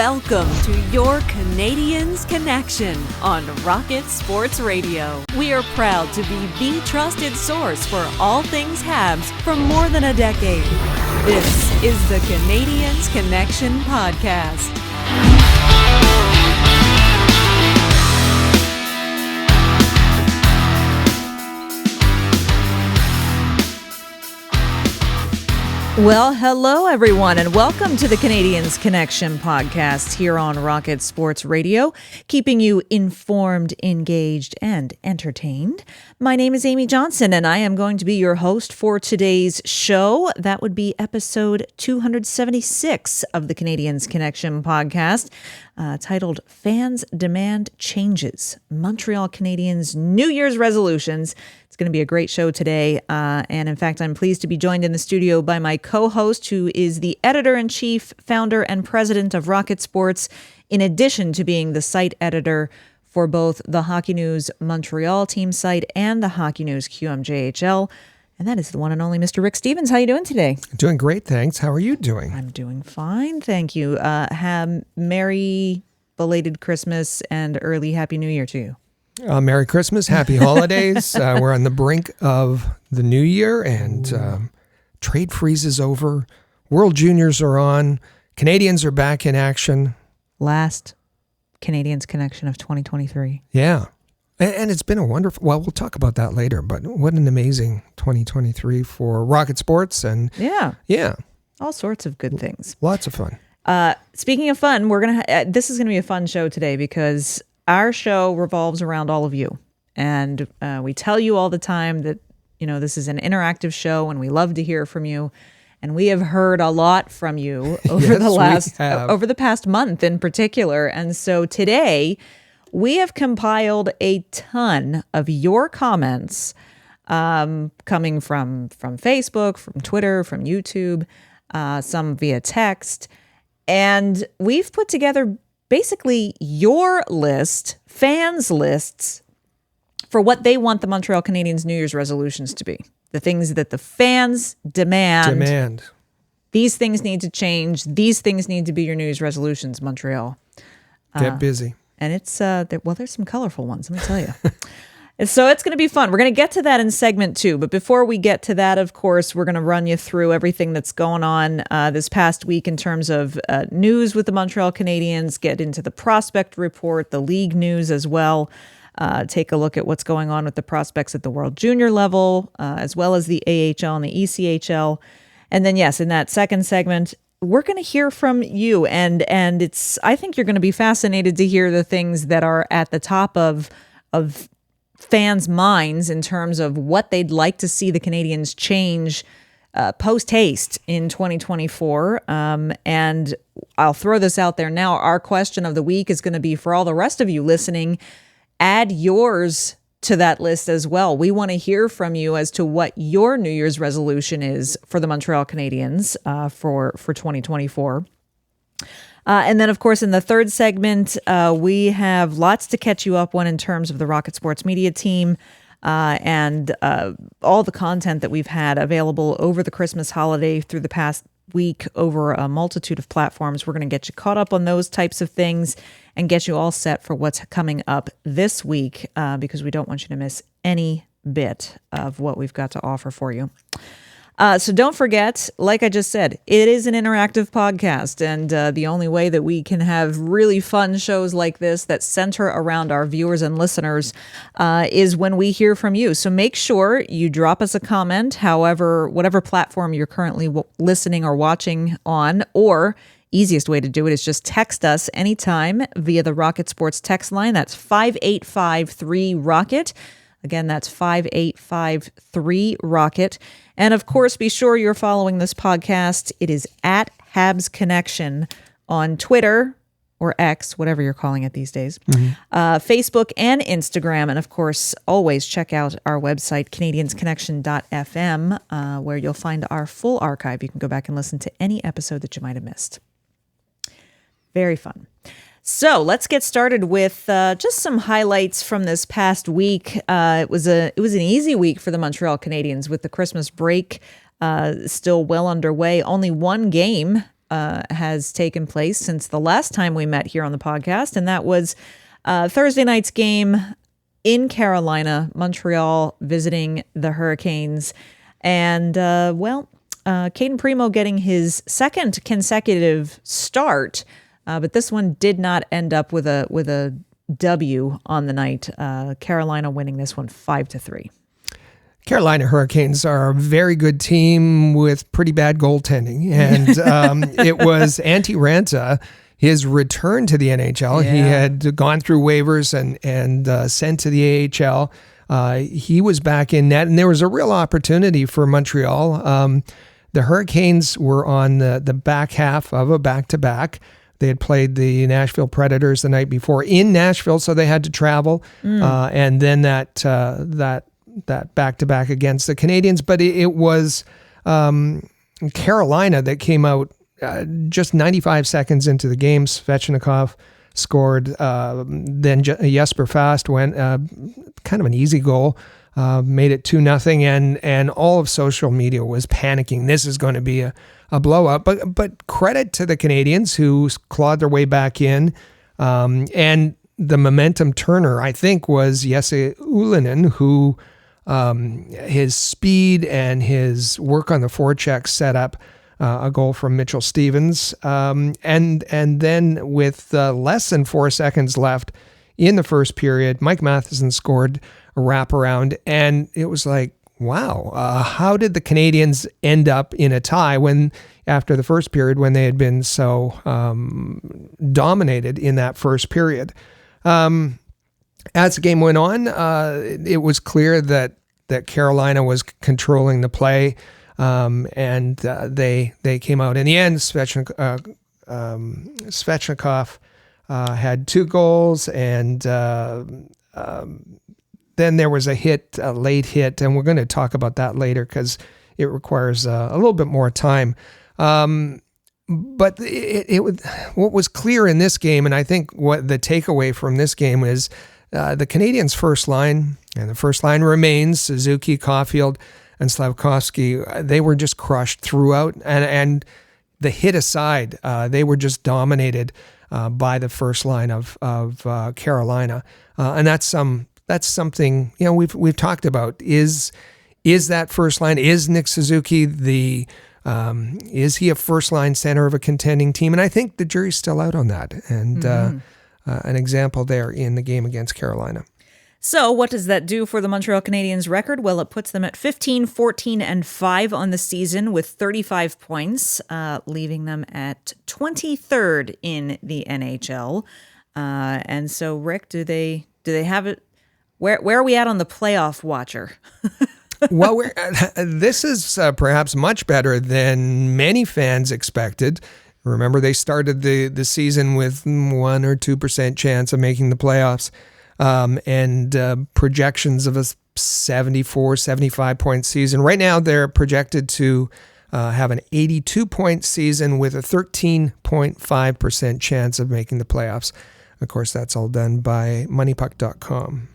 Welcome to your Canadiens Connection on Rocket Sports Radio. We are proud to be the trusted source for all things Habs for more than a decade. This is the Canadiens Connection Podcast. Well, hello, everyone, and welcome to the Canadiens Connection podcast here on Rocket Sports Radio, keeping you informed, engaged, and entertained. My name is Amy Johnson, and I am going to be your host for today's show. That would be episode 276 of the Canadiens Connection podcast, titled Fans Demand Changes, Montreal Canadiens New Year's Resolutions. It's going to be a great show today. And in fact, I'm pleased to be joined in the studio by my co-host, who is the editor-in-chief, founder, and president of Rocket Sports, in addition to being the site editor for both the Hockey News Montreal team site and the Hockey News QMJHL. And that is the one and only Mr. Rick Stevens. How are you doing today? Doing great, thanks. How are you doing? I'm doing fine, thank you. Have merry belated Christmas and early Happy New Year to you. Merry Christmas, happy holidays. We're on the brink of the new year, and trade freeze is over. World Juniors are on. Canadians are back in action. Last Canadiens Connection of 2023. Yeah. And it's been a wonderful, well, we'll talk about that later, but what an amazing 2023 for Rocket Sports. And yeah, all sorts of good things. Lots of fun. Speaking of fun, we're going to, this is going to be a fun show today because our show revolves around all of you. And we tell you all the time that, you know, this is an interactive show and we love to hear from you. And we have heard a lot from you over over the past month in particular. And so today we have compiled a ton of your comments coming from Facebook, from Twitter, from YouTube, some via text. And we've put together basically your list, fans' lists, for what they want the Montreal Canadiens New Year's resolutions to be. The things that the fans demand. These things need to change. These things need to be your New Year's resolutions, Montreal. Get busy. And it's, there's some colorful ones, let me tell you. So it's going to be fun. We're going to get to that in segment 2. But before we get to that, of course, we're going to run you through everything that's going on this past week in terms of news with the Montreal Canadiens, get into the prospect report, the league news as well. Take a look at what's going on with the prospects at the World Junior level, as well as the AHL and the ECHL. And then, yes, in that second segment, we're going to hear from you. And I think you're going to be fascinated to hear the things that are at the top of fans' minds in terms of what they'd like to see the Canadiens change post-haste in 2024. And I'll throw this out there now. Our question of the week is going to be for all the rest of you listening, add yours to that list as well. We want to hear from you as to what your New Year's resolution is for the Montreal Canadiens for 2024. And then, of course, in the third segment, we have lots to catch you up on in terms of the Rocket Sports Media team and all the content that we've had available over the Christmas holiday through the past week over a multitude of platforms. We're going to get you caught up on those types of things and get you all set for what's coming up this week because we don't want you to miss any bit of what we've got to offer for you. So don't forget, like I just said, it is an interactive podcast, and the only way that we can have really fun shows like this that center around our viewers and listeners is when we hear from you. So make sure you drop us a comment, whatever platform you're currently listening or watching on, or easiest way to do it is just text us anytime via the Rocket Sports text line. That's 5853-ROCKET. Again, that's 5853-ROCKET. And of course, be sure you're following this podcast. It is at Habs Connection on Twitter or X, whatever you're calling it these days, Facebook and Instagram. And of course, always check out our website, CanadiensConnection.fm, where you'll find our full archive. You can go back and listen to any episode that you might have missed. Very fun. So let's get started with just some highlights from this past week. It was an easy week for the Montreal Canadiens with the Christmas break still well underway. Only one game has taken place since the last time we met here on the podcast, and that was Thursday night's game in Carolina, Montreal visiting the Hurricanes. And, Caden Primo getting his second consecutive start, but this one did not end up with a W on the night. Carolina winning this one 5-3. Carolina Hurricanes are a very good team with pretty bad goaltending. And it was Antti Ranta, his return to the NHL. Yeah. He had gone through waivers and sent to the AHL. He was back in net, and there was a real opportunity for Montreal. The Hurricanes were on the back half of a back-to-back. They had played the Nashville Predators the night before in Nashville, so they had to travel. And then that back-to-back against the Canadiens. But it was Carolina that came out just 95 seconds into the game. Svechnikov scored. Then Jesper Fast went kind of an easy goal, made it 2-0, and all of social media was panicking. This is going to be a blowout. But credit to the Canadiens who clawed their way back in, and the momentum turner, I think, was Jesse Ylönen, who his speed and his work on the forecheck set up a goal from Mitchell Stevens. And then with less than 4 seconds left in the first period, Mike Matheson scored a wraparound. And it was like, wow, how did the Canadiens end up in a tie after the first period when they had been so dominated in that first period? As the game went on, it was clear that Carolina was controlling the play, and they came out in the end. Svechnikov had 2 goals, and then there was a late hit, and we're going to talk about that later because it requires a little bit more time. But what was clear in this game, and I think what the takeaway from this game is, the Canadiens' first line, and the first line remains Suzuki, Caulfield, and Slafkovsky. They were just crushed throughout, and the hit aside, they were just dominated by the first line of Carolina, and that's something we've talked about. Is that first line? Is Nick Suzuki is he a first line center of a contending team? And I think the jury's still out on that. And an example there in the game against Carolina. So what does that do for the Montreal Canadiens record? Well, it puts them at 15-14-5 on the season with 35 points, leaving them at 23rd in the NHL. And so, Rick, do they have it? Where are we at on the playoff watcher? Well, this is perhaps much better than many fans expected. Remember, they started the season with 1 or 2% chance of making the playoffs, and projections of a 74, 75-point season. Right now, they're projected to have an 82-point season with a 13.5% chance of making the playoffs. Of course, that's all done by moneypuck.com.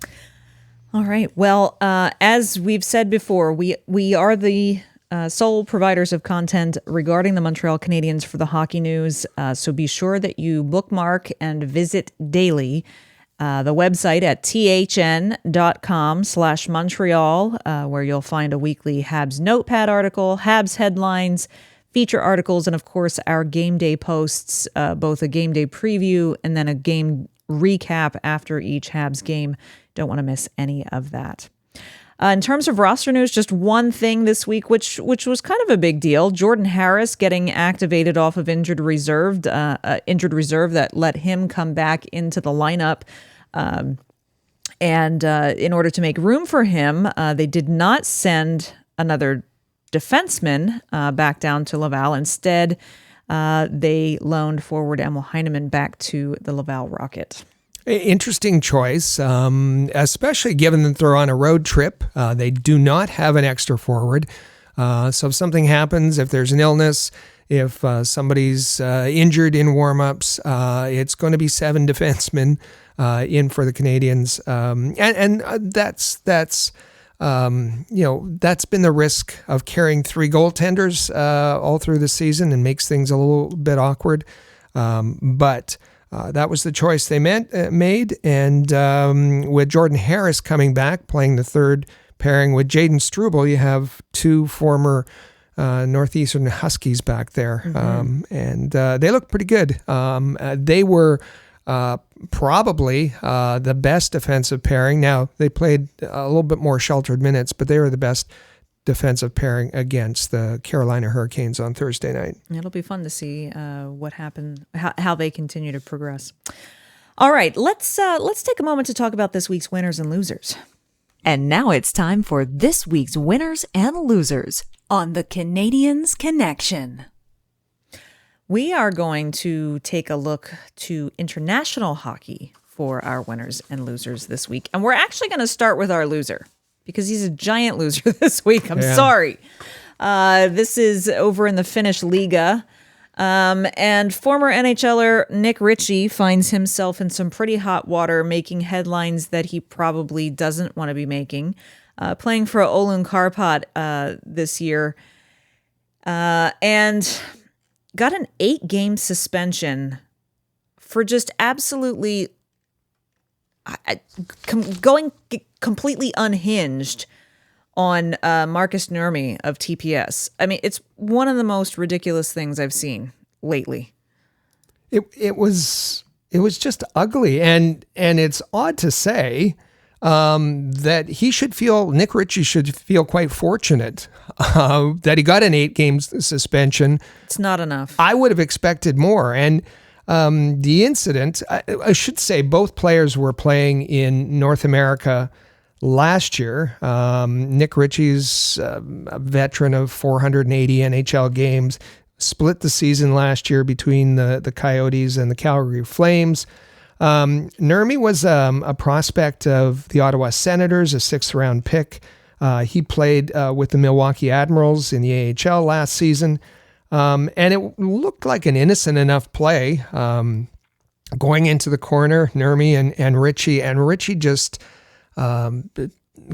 All right. Well, as we've said before, we are the sole providers of content regarding the Montreal Canadiens for the Hockey News. So be sure that you bookmark and visit daily the website at thn.com/Montreal, where you'll find a weekly Habs notepad article, Habs headlines, feature articles, and of course our game day posts, both a game day preview and then a game recap after each Habs game. Don't want to miss any of that. In terms of roster news, just one thing this week, which was kind of a big deal. Jordan Harris getting activated off of injured reserve that let him come back into the lineup. And in order to make room for him, they did not send another defenseman back down to Laval. Instead, they loaned forward Emil Heineman back to the Laval Rocket. Interesting choice, especially given that they're on a road trip. They do not have an extra forward. So if something happens, if there's an illness, if somebody's injured in warm-ups, it's going to be 7 defensemen in for the Canadiens. And that's That's been the risk of carrying three goaltenders all through the season and makes things a little bit awkward. But that was the choice they made. And with Jordan Harris coming back, playing the third pairing with Jaden Struble, you have two former Northeastern Huskies back there. And they look pretty good. They were probably the best defensive pairing. Now, they played a little bit more sheltered minutes, but they were the best defensive pairing against the Carolina Hurricanes on Thursday night. It'll be fun to see what happened, how they continue to progress. All right, let's take a moment to talk about this week's winners and losers. And now it's time for this week's winners and losers on the Canadiens Connection. We are going to take a look to international hockey for our winners and losers this week. And we're actually going to start with our loser because he's a giant loser this week. I'm sorry. This is over in the Finnish Liga. And former NHLer Nick Ritchie finds himself in some pretty hot water, making headlines that he probably doesn't want to be making. Playing for Oulun Karpat this year. And got an 8-game suspension for just absolutely going completely unhinged on Marcus Nurmi of TPS. I mean, it's one of the most ridiculous things I've seen lately. It was just ugly, and it's odd to say that Nick Ritchie should feel quite fortunate that he got an 8-game suspension. It's not enough. I would have expected more. And the incident, I should say both players were playing in North America last year. Nick Ritchie's a veteran of 480 NHL games, split the season last year between the Coyotes and the Calgary Flames. Nurmi was a prospect of the Ottawa Senators, a 6th-round pick. He played with the Milwaukee Admirals in the AHL last season, and it looked like an innocent enough play going into the corner, Nurmi and Ritchie just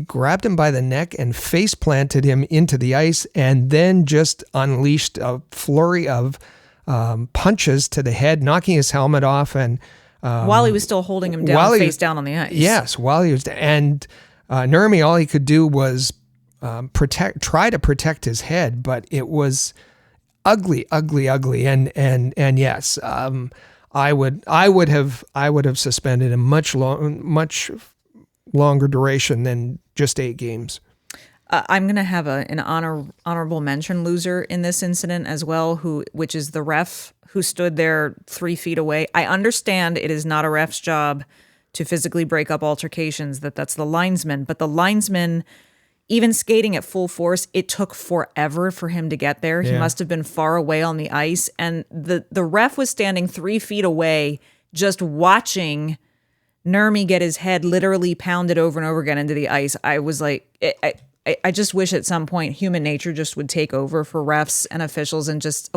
grabbed him by the neck and face planted him into the ice, and then just unleashed a flurry of punches to the head, knocking his helmet off, and while he was still holding him down, face down on the ice. Yes, while he was, and Nurmi, all he could do was try to protect his head, but it was ugly, and yes, I would have suspended him much longer duration than just 8 games. I'm going to have an honorable mention loser in this incident as well, which is the ref who stood there 3 feet away. I understand it is not a ref's job to physically break up altercations, that's the linesman, but the linesman, even skating at full force, it took forever for him to get there. Yeah. He must have been far away on the ice, and the ref was standing 3 feet away just watching Nurmi get his head literally pounded over and over again into the ice. I was like, I just wish at some point human nature just would take over for refs and officials and just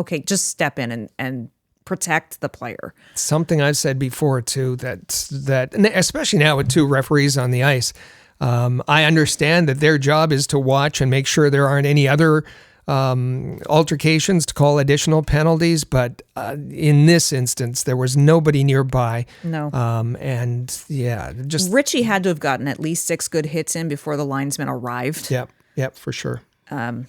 step in and protect the player. Something I've said before too, that especially now with 2 referees on the ice, I understand that their job is to watch and make sure there aren't any other altercations to call additional penalties, but in this instance, there was nobody nearby. No. And yeah, just Ritchie had to have gotten at least 6 good hits in before the linesman arrived. Yep, for sure. The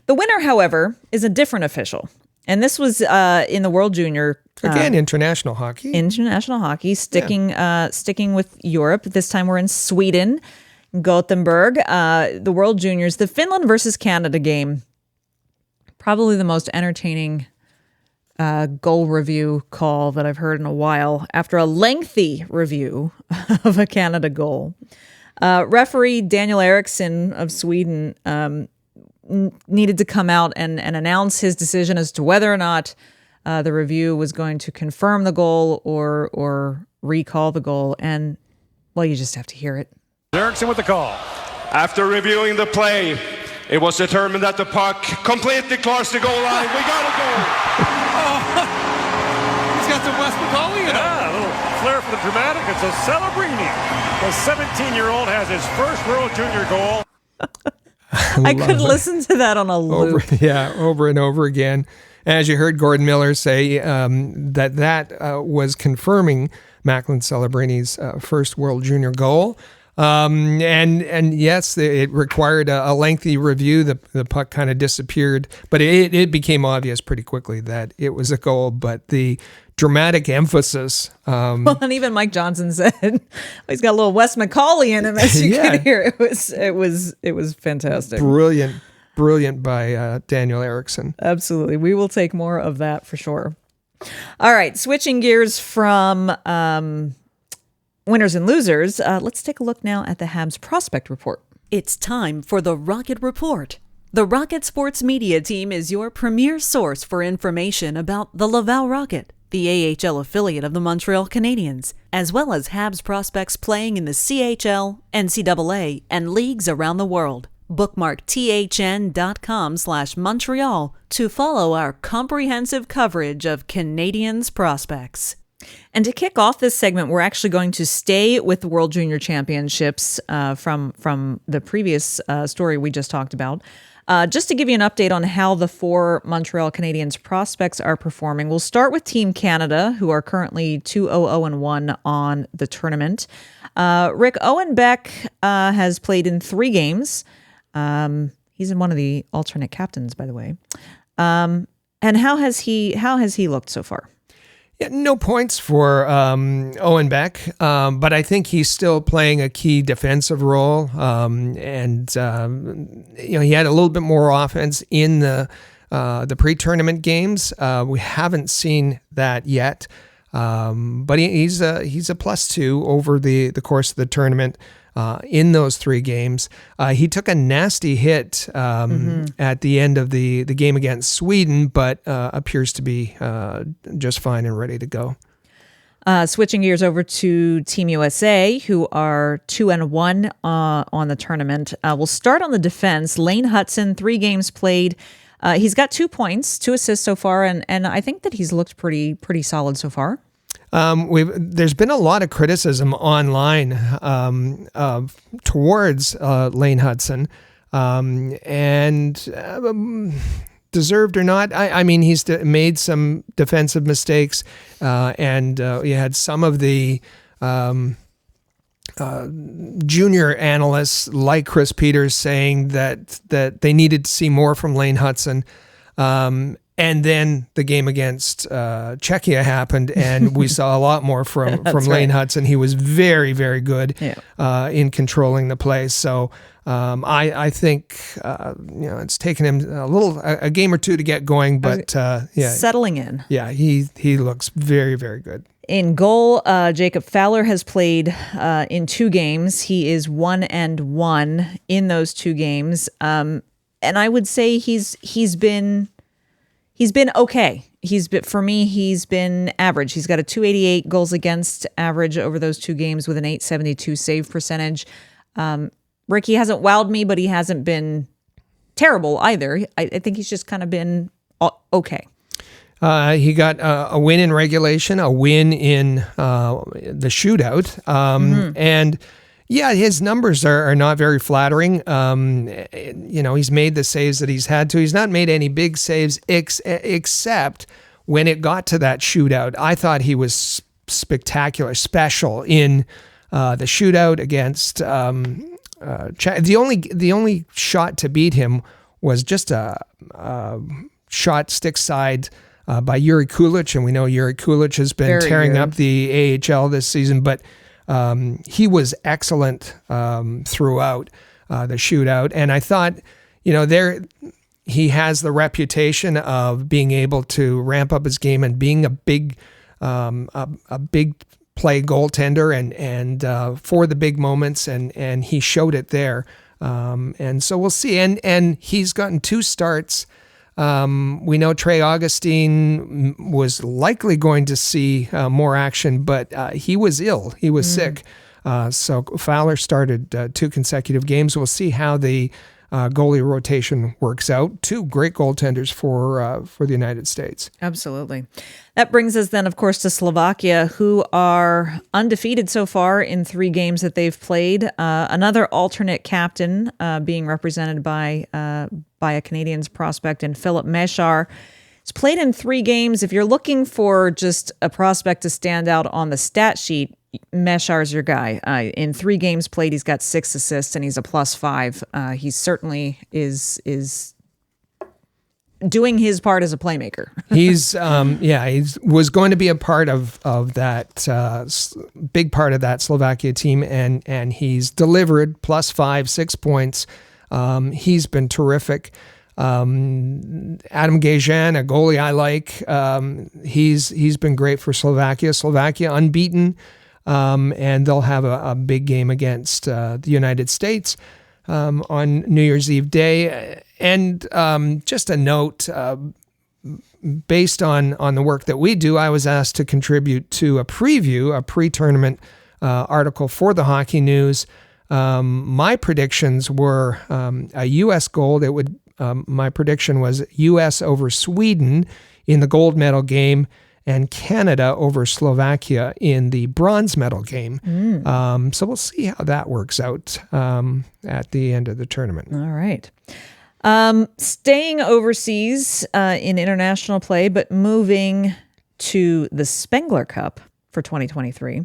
winner, however, is a different official. And this was in the World Junior. Again, international hockey. International hockey, sticking with Europe. This time we're in Sweden. Gothenburg, the World Juniors, the Finland versus Canada game. Probably the most entertaining goal review call that I've heard in a while after a lengthy review of a Canada goal. Referee Daniel Eriksson of Sweden needed to come out and announce his decision as to whether or not the review was going to confirm the goal or recall the goal. And, well, you just have to hear it. Eriksson with the call. After reviewing the play, it was determined that the puck completely crossed the goal line. We got a goal. Oh, he's got some Wes McCauley in Yeah, a little flair for the dramatic. It's a Celebrini. The 17-year-old has his first World Junior goal. I could listen to that on a loop. Over and over again. As you heard Gordon Miller say, that was confirming Macklin Celebrini's first World Junior goal. And yes, it required a lengthy review. The puck kind of disappeared, but it became obvious pretty quickly that it was a goal. But the dramatic emphasis. Well, and even Mike Johnson said he's got a little Wes McCauley in him, as you can hear. It was fantastic. Brilliant by Daniel Eriksson. Absolutely. We will take more of that for sure. All right, switching gears from winners and losers, let's take a look now at the Habs prospect report. It's time for the Rocket Report. The Rocket Sports Media Team is your premier source for information about the Laval Rocket, the AHL affiliate of the Montreal Canadiens, as well as Habs prospects playing in the CHL, NCAA, and leagues around the world. Bookmark thn.com/Montreal to follow our comprehensive coverage of Canadiens prospects. And to kick off this segment, we're actually going to stay with the World Junior Championships from the previous story we just talked about. Just to give you an update on how the 4 Montreal Canadiens prospects are performing, we'll start with Team Canada, who are currently 2-0-1 on the tournament. Rick Owen Beck has played in 3 games. He's in one of the alternate captains, by the way. And how has he looked so far? Yeah, no points for Owen Beck, but I think he's still playing a key defensive role. He had a little bit more offense in the pre-tournament games. We haven't seen that yet, but he's a +2 over the course of the tournament. In those 3 games, he took a nasty hit at the end of the game against Sweden, but appears to be just fine and ready to go. Switching gears over to Team USA, who are 2-1 on the tournament. We'll start on the defense. Lane Hutson, 3 games played. He's got 2 points, 2 assists so far, and I think that he's looked pretty solid so far. There's been a lot of criticism online towards Lane Hutson, and deserved or not. I mean, he's made some defensive mistakes, and you had some of the junior analysts like Chris Peters saying that they needed to see more from Lane Hutson. And then the game against Czechia happened, and we saw a lot more from Lane Hutson. He was very, very good in controlling the play. So I think it's taken him a game or 2 to get going, but settling in. Yeah, he looks very, very good. In goal, Jacob Fowler has played in 2 games. He is 1-1 in those 2 games, and I would say he's been okay. For me, he's been average. He's got a 288 goals against average over those 2 games with an 872 save percentage. Rick, he hasn't wowed me, but he hasn't been terrible either. I think he's just kind of been okay. He got a win in regulation, a win in the shootout, and yeah, his numbers are not very flattering. He's made the saves that he's had to. He's not made any big saves except when it got to that shootout. I thought he was spectacular, special in the shootout against the only shot to beat him was just a shot stick side by Yuri Kulich, and we know Yuri Kulich has been tearing up the AHL this season, but he was excellent throughout the shootout, and I thought, he has the reputation of being able to ramp up his game and being a big play goaltender, and for the big moments, and he showed it there, and so we'll see. And he's gotten 2 starts. We know Trey Augustine was likely going to see more action, but he was ill. He was sick. So Fowler started 2 consecutive games. We'll see how the goalie rotation works out. Two great goaltenders for the United States. Absolutely. That brings us then, of course, to Slovakia, who are undefeated so far in 3 games that they've played. Another alternate captain being represented by a Canadiens prospect in Philip Meshar. He's played in 3 games. If you're looking for just a prospect to stand out on the stat sheet, Meshar's your guy. In 3 games played, he's got 6 assists and he's a +5. He certainly is doing his part as a playmaker. He's he was going to be a part of that big part of that Slovakia team, and he's delivered +5, 6 points. He's been terrific. Adam Gajan, a goalie I like, he's been great for Slovakia. Slovakia unbeaten. And they'll have a big game against the United States on New Year's Eve day. And just a note, based on the work that we do, I was asked to contribute to a pre-tournament article for the Hockey News. My predictions were a U.S. gold. My prediction was U.S. over Sweden in the gold medal game, and Canada over Slovakia in the bronze medal game. So we'll see how that works out at the end of the tournament. All right. Staying overseas in international play, but moving to the Spengler Cup for 2023.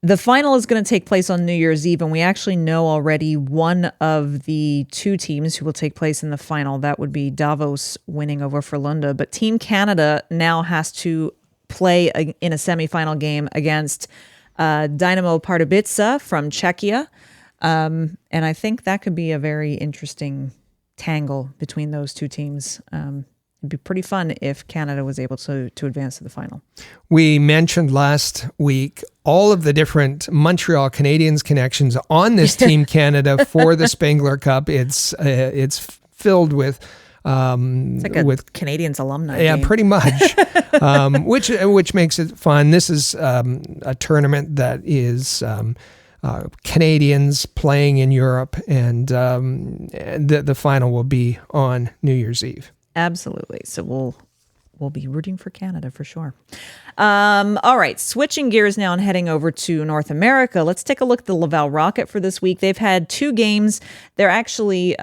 The final is going to take place on New Year's Eve, and we actually know already one of the 2 teams who will take place in the final. That would be Davos winning over Frölunda. But Team Canada now has to play in a semifinal game against Dynamo Pardubice from Czechia. And I think that could be a very interesting tangle between those 2 teams. It'd be pretty fun if Canada was able to advance to the final. We mentioned last week all of the different Montreal Canadiens connections on this Team Canada for the Spengler Cup. It's filled with it's like a Canadiens alumni. Yeah, game. Pretty much, which makes it fun. This is a tournament that is Canadians playing in Europe, and the final will be on New Year's Eve. Absolutely. So we'll be rooting for Canada for sure. All right, switching gears now and heading over to North America. Let's take a look at the Laval Rocket for this week. They've had 2 games. They're actually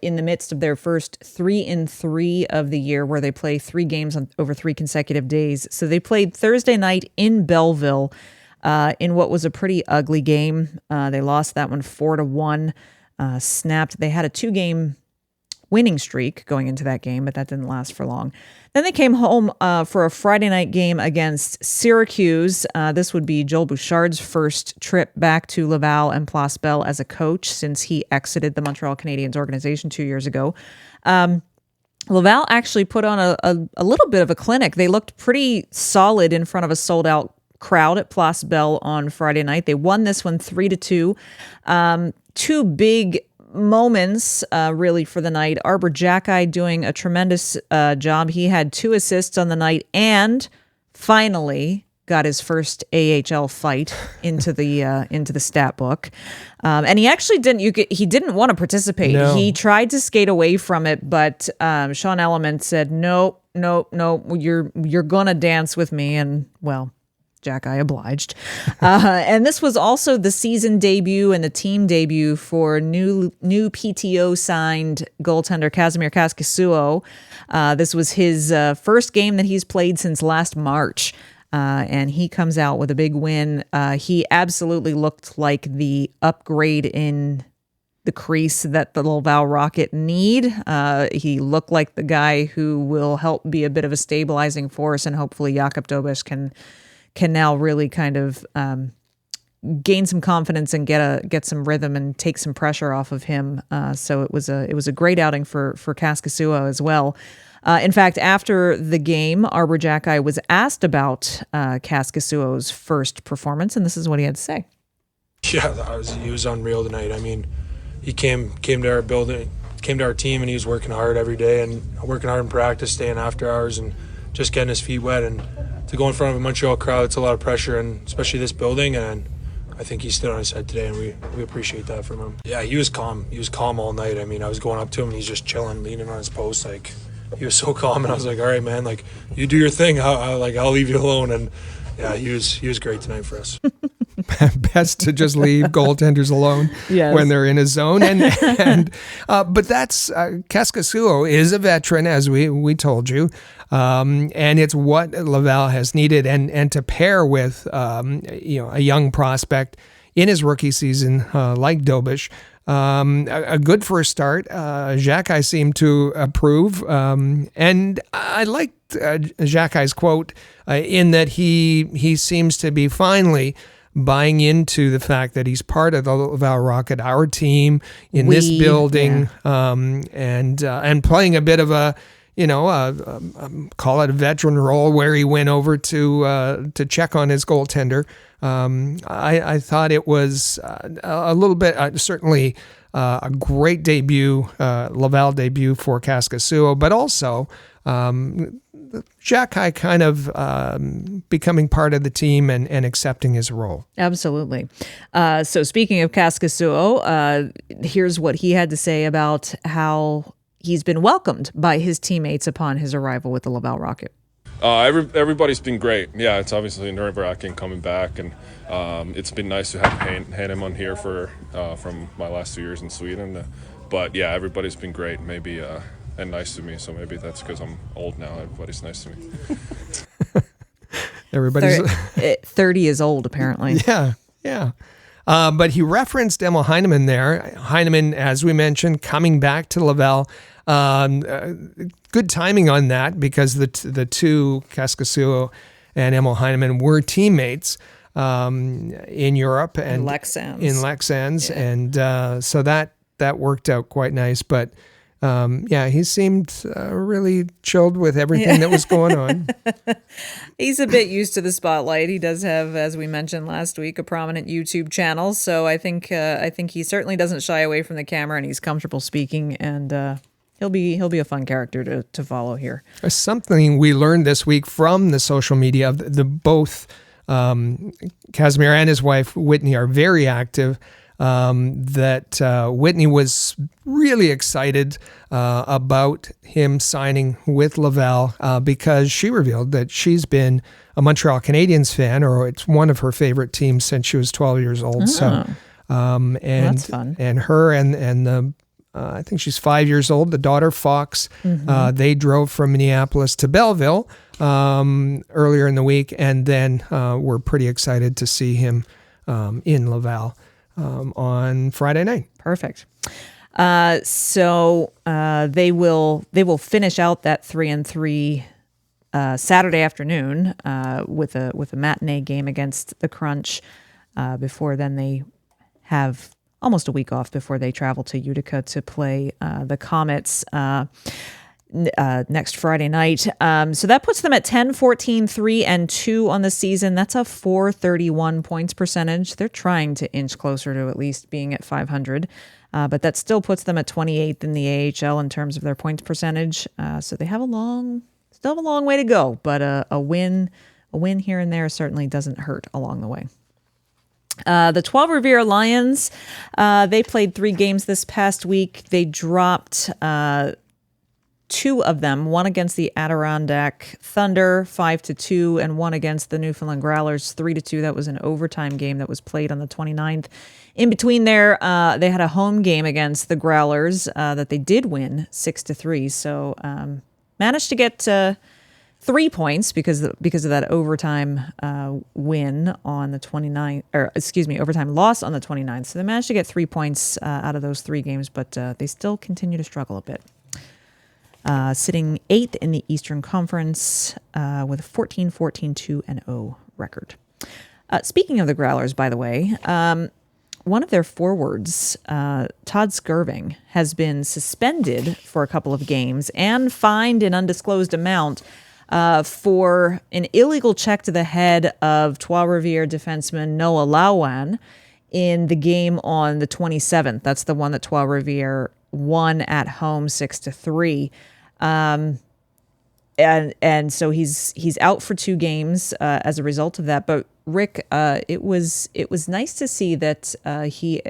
in the midst of their first 3-3 of the year, where they play 3 games over 3 consecutive days. So they played Thursday night in Belleville in what was a pretty ugly game. They lost that one 4-1. Snapped. They had a 2-game winning streak going into that game, but that didn't last for long. Then they came home for a Friday night game against Syracuse. This would be Joel Bouchard's first trip back to Laval and Place Belle as a coach since he exited the Montreal Canadiens organization 2 years ago. Laval actually put on a little bit of a clinic. They looked pretty solid in front of a sold-out crowd at Place Belle on Friday night. They won this one 3-2. 2 big moments really for the night. Arbor Jacki doing a tremendous job. He had 2 assists on the night and finally got his first AHL fight into the stat book. And he actually didn't want to participate. No. He tried to skate away from it, but Sean Element said, no, you're gonna dance with me. And well, Jacki obliged. And this was also the season debut and the team debut for new PTO signed goaltender Kazimierz Kaskisuo. This was his first game that he's played since last March. And he comes out with a big win. He absolutely looked like the upgrade in the crease that the Laval Rocket need. He looked like the guy who will help be a bit of a stabilizing force, and hopefully Jakub Dobeš can now really kind of gain some confidence and get some rhythm and take some pressure off of him. So it was a great outing for Kaskisuo as well. In fact, after the game, Arbor Jacki was asked about Kaskisuo's first performance, and this is what he had to say. Yeah, he was unreal tonight. I mean, he came to our building, came to our team, and he was working hard every day and working hard in practice, staying after hours, and just getting his feet wet. And to go in front of a Montreal crowd, it's a lot of pressure, and especially this building. And I think he stood on his head today, and we appreciate that from him. Yeah, he was calm. He was calm all night. I mean, I was going up to him, and he's just chilling, leaning on his post. Like, he was so calm, and I was like, all right, man, like, you do your thing. I'll leave you alone. And yeah, he was great tonight for us. Best to just leave goaltenders alone when they're in a zone. But that's Kaskisuo is a veteran, as we told you, and it's what Laval has needed. And to pair with a young prospect in his rookie season like Dobish, a good first start. Jacques seemed to approve, and I liked Jacques' quote in that he seems to be finally buying into the fact that he's part of the Laval Rocket, our team in this building, and playing a bit of a call it a veteran role where he went over to check on his goaltender. I thought it was a little bit certainly a great debut, Laval debut for Kaskisuo, but also Jacques kind of becoming part of the team and accepting his role. Absolutely. So speaking of Kaskisuo, here's what he had to say about how he's been welcomed by his teammates upon his arrival with the Laval Rocket. Everybody's been great. Yeah, it's obviously nerve-wracking coming back, and it's been nice to have had him on here from my last 2 years in Sweden. But yeah, everybody's been great. Maybe and nice to me. So maybe that's because I'm old now. Everybody's nice to me. Everybody's 30 is old, apparently. Yeah. But he referenced Emil Heineman there. Heineman, as we mentioned, coming back to Laval. Good timing on that because the two, Kaskisuo and Emil Heineman, were teammates in Europe and in Lexans, and so that worked out quite nice. But he seemed really chilled with everything that was going on. He's a bit used to the spotlight. He does have, as we mentioned last week, a prominent YouTube channel. So I think he certainly doesn't shy away from the camera, and he's comfortable speaking. And he'll be a fun character to follow here. Something we learned this week from the social media of the both Casimir and his wife Whitney are very active. That Whitney was really excited about him signing with Laval because she revealed that she's been a Montreal Canadiens fan, or it's one of her favorite teams since she was 12 years old. So, and that's fun. And her and the I think she's 5 years old. The daughter Fox, they drove from Minneapolis to Belleville earlier in the week, and then we're pretty excited to see him in Laval on Friday night. Perfect. So they will finish out that 3-3 Saturday afternoon with a matinee game against the Crunch. Before then, they have almost a week off before they travel to Utica to play the Comets next Friday night. So that puts them at 10-14-3-2 on the season. That's a .431 points percentage. They're trying to inch closer to at least being at 500, but that still puts them at 28th in the AHL in terms of their points percentage. So they have still have a long way to go, but a win here and there certainly doesn't hurt along the way. The 12 Revere Lions, they played 3 games this past week. They dropped 2 of them, one against the Adirondack Thunder, 5-2, and one against the Newfoundland Growlers, 3-2. That was an overtime game that was played on the 29th. In between there, they had a home game against the Growlers that they did win 6-3. So managed to get 3 points because of that overtime win on the 29th, overtime loss on the 29th. So they managed to get 3 points out of those 3 games, but they still continue to struggle a bit. Sitting 8th in the Eastern Conference with a 14-14-2-0 record. Speaking of the Growlers, by the way, one of their forwards, Todd Skirving, has been suspended for a couple of games and fined an undisclosed amount for an illegal check to the head of Trois-Rivières defenseman Noah Lauan in the game on the 27th. That's the one that Trois-Rivières won at home 6-3. and so he's out for 2 games as a result of that. But Rick, it was nice to see that he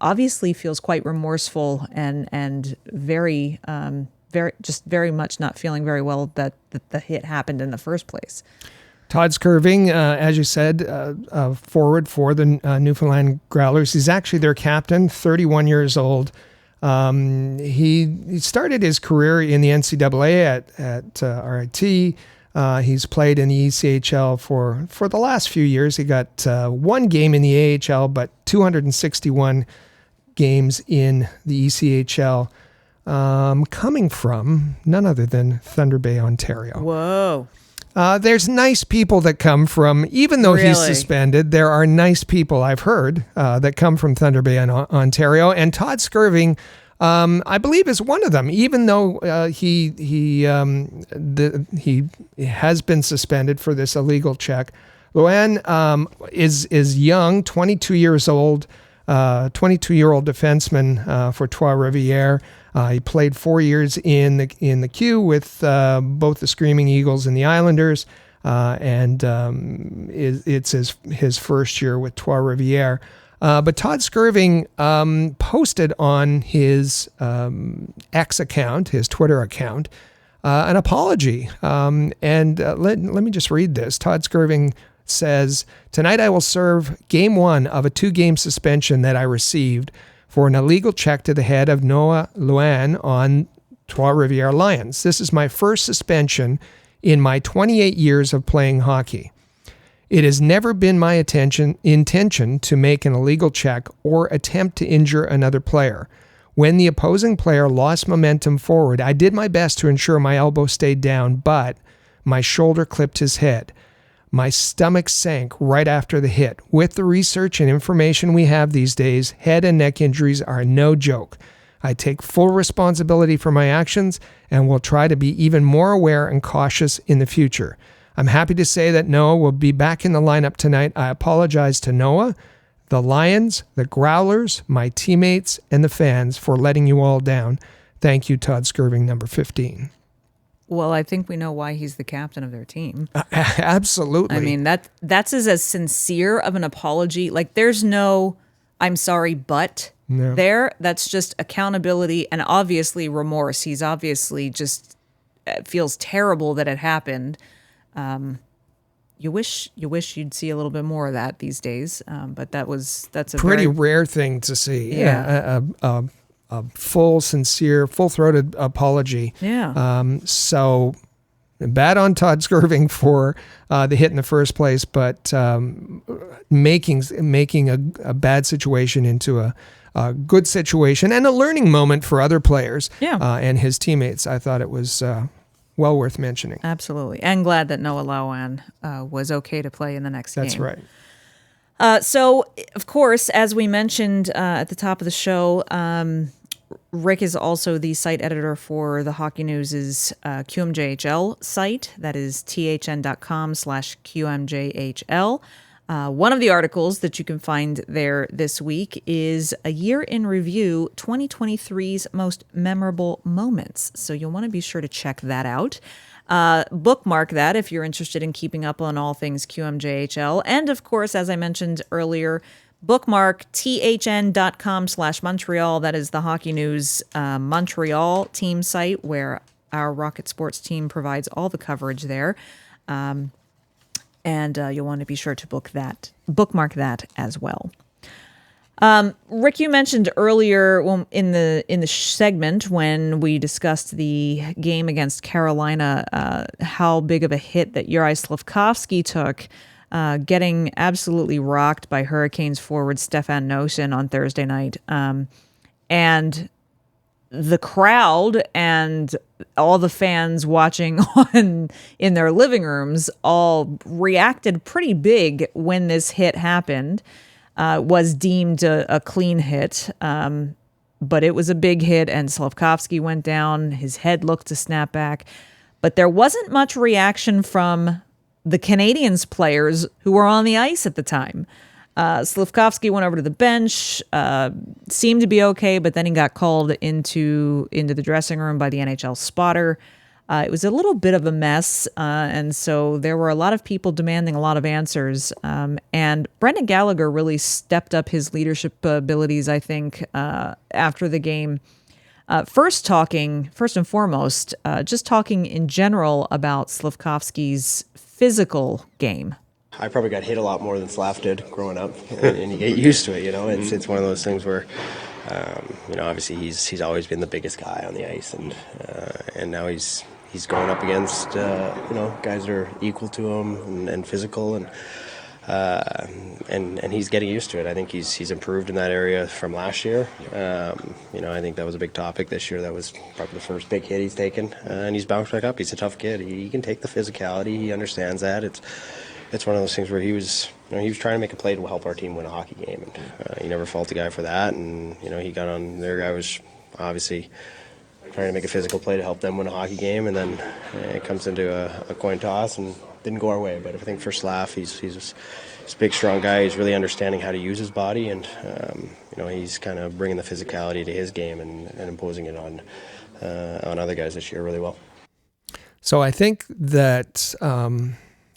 obviously feels quite remorseful and very very much not feeling very well that the hit happened in the first place. Todd Skirving, as you said, forward for the Newfoundland Growlers. He's actually their captain, 31 years old. He started his career in the NCAA at RIT. He's played in the ECHL for the last few years. He got 1 game in the AHL, but 261 games in the ECHL, coming from none other than Thunder Bay, Ontario. Whoa. There's nice people that come from, even though he's Really? suspended, there are nice people I've heard that come from Thunder Bay, Ontario. And Todd Skirving, I believe, is one of them, even though he has been suspended for this illegal check. Luan is young, 22 years old, 22-year-old defenseman for Trois-Rivières. He played 4 years in the queue with both the Screaming Eagles and the Islanders, and it's his first year with Trois-Rivières. But Todd Skirving posted on his X account, his Twitter account, an apology. And let me just read this. Todd Skirving says, "Tonight I will serve game 1 of a 2-game suspension that I received for an illegal check to the head of Noah Luan on Trois-Rivières Lions. This is my first suspension in my 28 years of playing hockey. It has never been my intention to make an illegal check or attempt to injure another player. When the opposing player lost momentum forward, I did my best to ensure my elbow stayed down, but my shoulder clipped his head. My stomach sank right after the hit. With the research and information we have these days, head and neck injuries are no joke. I take full responsibility for my actions and will try to be even more aware and cautious in the future. I'm happy to say that Noah will be back in the lineup tonight. I apologize to Noah, the Lions, the Growlers, my teammates, and the fans for letting you all down. Thank you, Todd Skirving, number 15. Well, I think we know why he's the captain of their team. Absolutely. I mean, that's as sincere of an apology. Like, there's no "I'm sorry, but" there. That's just accountability and obviously remorse. He's obviously just feels terrible that it happened. You wish you'd see a little bit more of that these days. But that's a pretty very rare thing to see. Yeah. A full, sincere, full-throated apology. Yeah. So bad on Todd Skirving for the hit in the first place, but making a bad situation into a good situation and a learning moment for other players. Yeah. And his teammates. I thought it was well worth mentioning. Absolutely. And glad that Noah Luan was okay to play in the next game. That's right. So, of course, as we mentioned at the top of the show, Rick is also the site editor for the Hockey News' QMJHL site. That is thn.com/QMJHL. One of the articles that you can find there this week is A Year in Review, 2023's Most Memorable Moments. So you'll want to be sure to check that out. Bookmark that if you're interested in keeping up on all things QMJHL. And of course, as I mentioned earlier, bookmark thn.com/Montreal. That is the Hockey News Montreal team site where our Rocket Sports team provides all the coverage there. And you'll want to be sure to bookmark that as well. Rick, you mentioned earlier in the segment when we discussed the game against Carolina, how big of a hit that Juraj Slafkovsky took, getting absolutely rocked by Hurricanes forward Stefan Noesen on Thursday night. And the crowd and all the fans watching in their living rooms all reacted pretty big when this hit happened. Was deemed a clean hit, but it was a big hit, and Slafkovsky went down. His head looked to snap back, but there wasn't much reaction from the Canadiens players who were on the ice at the time. Slafkovsky went over to the bench, seemed to be okay, but then he got called into the dressing room by the NHL spotter. It was a little bit of a mess, and so there were a lot of people demanding a lot of answers. And Brendan Gallagher really stepped up his leadership abilities, I think, after the game. First and foremost, just talking in general about Slafkovsky's physical game. I probably got hit a lot more than Slav did growing up, and you get used to it. It's one of those things where, obviously he's always been the biggest guy on the ice, and now he's going up against guys that are equal to him and physical, and he's getting used to it. I think he's improved in that area from last year. I think that was a big topic this year. That was probably the first big hit he's taken, and he's bounced back up. He's a tough kid. He can take the physicality. He understands that. It's one of those things where he was trying to make a play to help our team win a hockey game, and he never faulted the guy for that. And he got on their guy was obviously trying to make a physical play to help them win a hockey game, and then it comes into a coin toss and didn't go our way. But I think for Slav, he's a big, strong guy. He's really understanding how to use his body, and he's kind of bringing the physicality to his game and imposing it on other guys this year really well. So I think that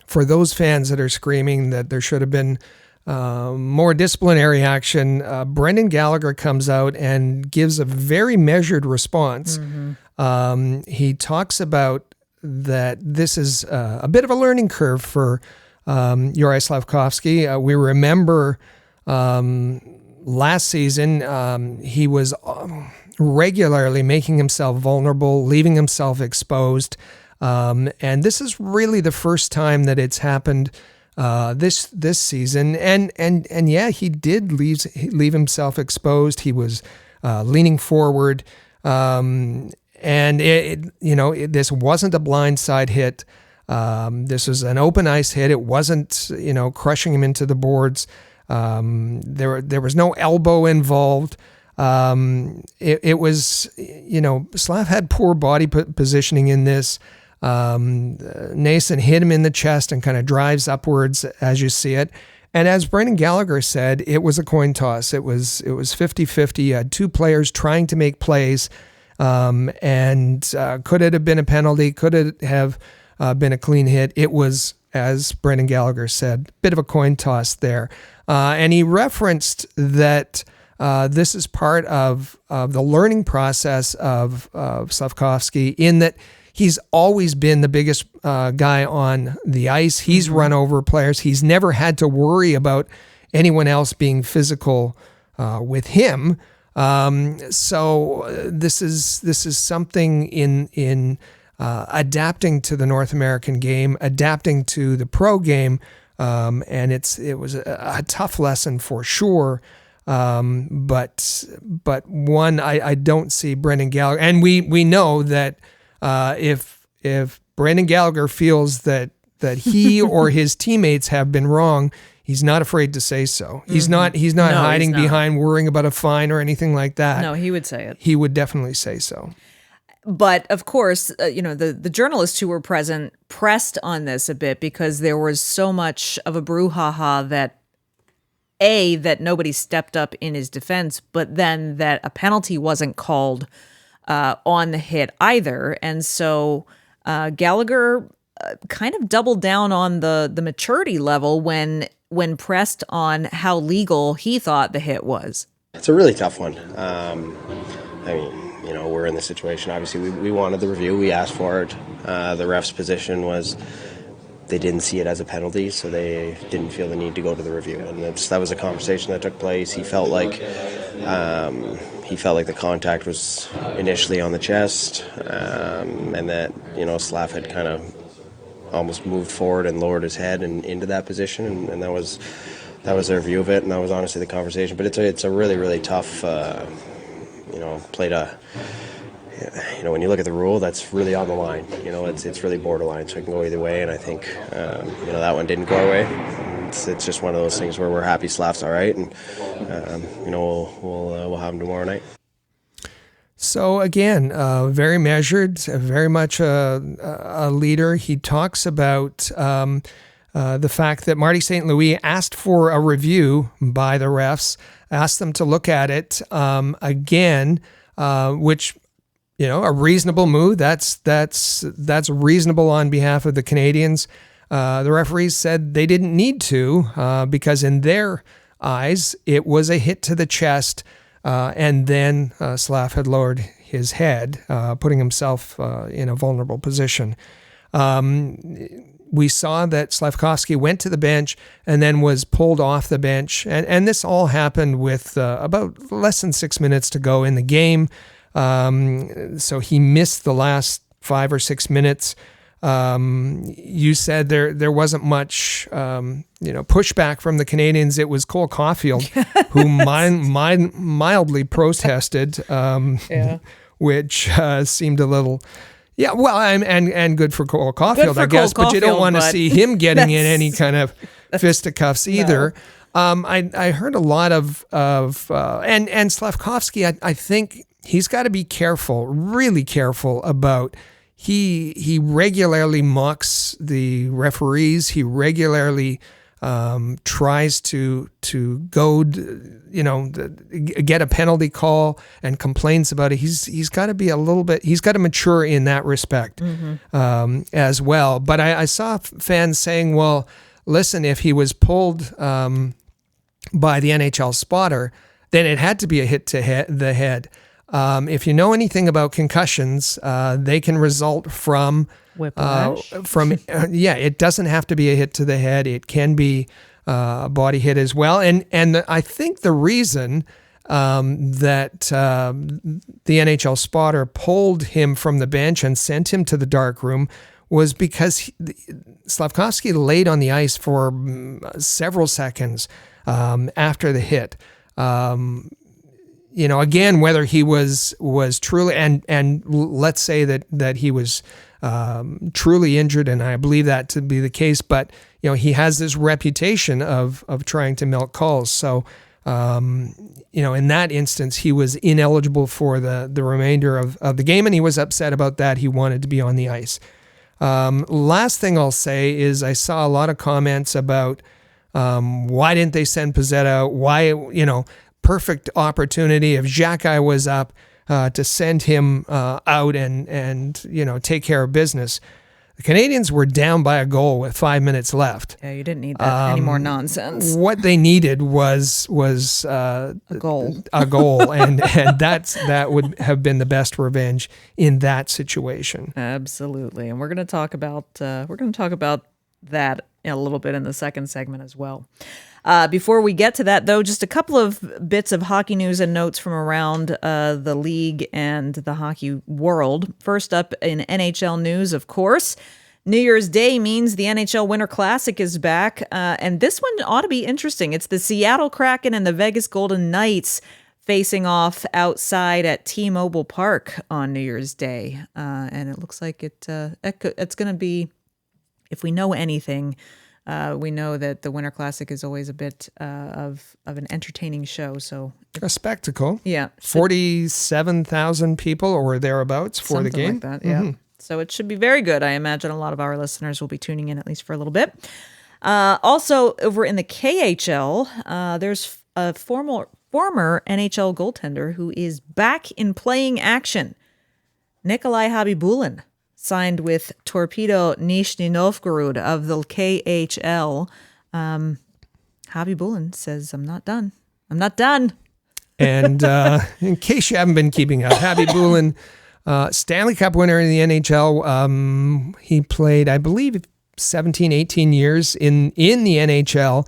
for those fans that are screaming that there should have been more disciplinary action, Brendan Gallagher comes out and gives a very measured response. Mm-hmm. He talks about that this is a bit of a learning curve for Juraj Slafkovsky. We remember last season he was regularly making himself vulnerable, leaving himself exposed. And this is really the first time that it's happened this season. And yeah, he did leave himself exposed. He was leaning forward. And this wasn't a blindside hit. This was an open ice hit. It wasn't, crushing him into the boards. There was no elbow involved. It was, Slav had poor body positioning in this. Nason hit him in the chest and kind of drives upwards as you see it. And as Brendan Gallagher said, it was a coin toss. It was 50-50. You had two players trying to make plays. And could it have been a penalty? Could it have been a clean hit? It was, as Brendan Gallagher said, a bit of a coin toss there. And he referenced that this is part of the learning process of Slafkovsky, in that he's always been the biggest guy on the ice. He's run over players. He's never had to worry about anyone else being physical with him. So this is something in adapting to the North American game, adapting to the pro game, and it was a tough lesson for sure. But one I don't see Brendan Gallagher, and we know that if Brendan Gallagher feels that he or his teammates have been wrong, he's not afraid to say so. He's not hiding behind worrying about a fine or anything like that. No, he would say it. He would definitely say so. But of course, the journalists who were present pressed on this a bit, because there was so much of a brouhaha that nobody stepped up in his defense, but then that a penalty wasn't called on the hit either. And so Gallagher kind of doubled down on the maturity level when pressed on how legal he thought the hit was. It's a really tough one. We're in this situation. Obviously, we wanted the review. We asked for it. The ref's position was they didn't see it as a penalty, so they didn't feel the need to go to the review. And that was a conversation that took place. He felt like the contact was initially on the chest, and that Slav had kind of almost moved forward and lowered his head and into that position, and that was their view of it, and that was honestly the conversation. But it's a really, really tough play to. When you look at the rule, that's really on the line. It's really borderline, so it can go either way. And I think that one didn't go our way. It's just one of those things where we're happy Slav's all right, and we'll have him tomorrow night. So again, very measured, very much a leader. He talks about the fact that Marty St. Louis asked for a review by the refs, asked them to look at it again, which a reasonable move. That's reasonable on behalf of the Canadiens. The referees said they didn't need to because in their eyes, it was a hit to the chest, and then Slav had lowered his head, putting himself in a vulnerable position. We saw that Slafkovsky went to the bench and then was pulled off the bench. And this all happened with about less than 6 minutes to go in the game. So he missed the last 5 or 6 minutes. You said there wasn't much, pushback from the Canadiens. It was Cole Caulfield who mildly protested, which seemed a little... Yeah, well, and good for Cole Caulfield, I guess, but you don't want to see him getting in any kind of fisticuffs either. No. I heard a lot of and Slafkovsky, I think he's got to be careful, really careful about. He regularly mocks the referees. He regularly tries to goad, get a penalty call and complains about it. He's got to be a little bit. He's got to mature in that respect as well. But I saw fans saying, "Well, listen, if he was pulled by the NHL spotter, then it had to be a hit to the head." If you know anything about concussions, they can result from whiplash. It doesn't have to be a hit to the head. It can be a body hit as well. And I think the reason that the NHL spotter pulled him from the bench and sent him to the dark room was because Slafkovsky laid on the ice for several seconds after the hit. Again, whether he was truly, and let's say that he was truly injured, and I believe that to be the case, but, he has this reputation of trying to milk calls. So, in that instance, he was ineligible for the remainder of the game, and he was upset about that. He wanted to be on the ice. Last thing I'll say is I saw a lot of comments about why didn't they send Pizzetta out? Why, perfect opportunity if Xhekaj was up to send him out and take care of business. The Canadiens were down by a goal with 5 minutes left. Yeah, you didn't need that any more nonsense. What they needed was a goal. A goal, and that would have been the best revenge in that situation. Absolutely, and we're going to talk about that a little bit in the second segment as well. Before we get to that, though, just a couple of bits of hockey news and notes from around the league and the hockey world. First up in NHL news, of course, New Year's Day means the NHL Winter Classic is back, and this one ought to be interesting. It's the Seattle Kraken and the Vegas Golden Knights facing off outside at T-Mobile Park on New Year's Day, and it looks like it's going to be, if we know anything, we know that the Winter Classic is always a bit of an entertaining show. So a spectacle. Yeah. 47,000 people or thereabouts for the game. Like that, yeah. Mm-hmm. So it should be very good. I imagine a lot of our listeners will be tuning in at least for a little bit. Also, over in the KHL, there's a former NHL goaltender who is back in playing action. Nikolai Habibulin signed with Torpedo Nizhny Novgorod of the KHL. Habibulin says, I'm not done. And in case you haven't been keeping up, Habibulin, Stanley Cup winner in the NHL. He played, I believe, 17, 18 years in the NHL.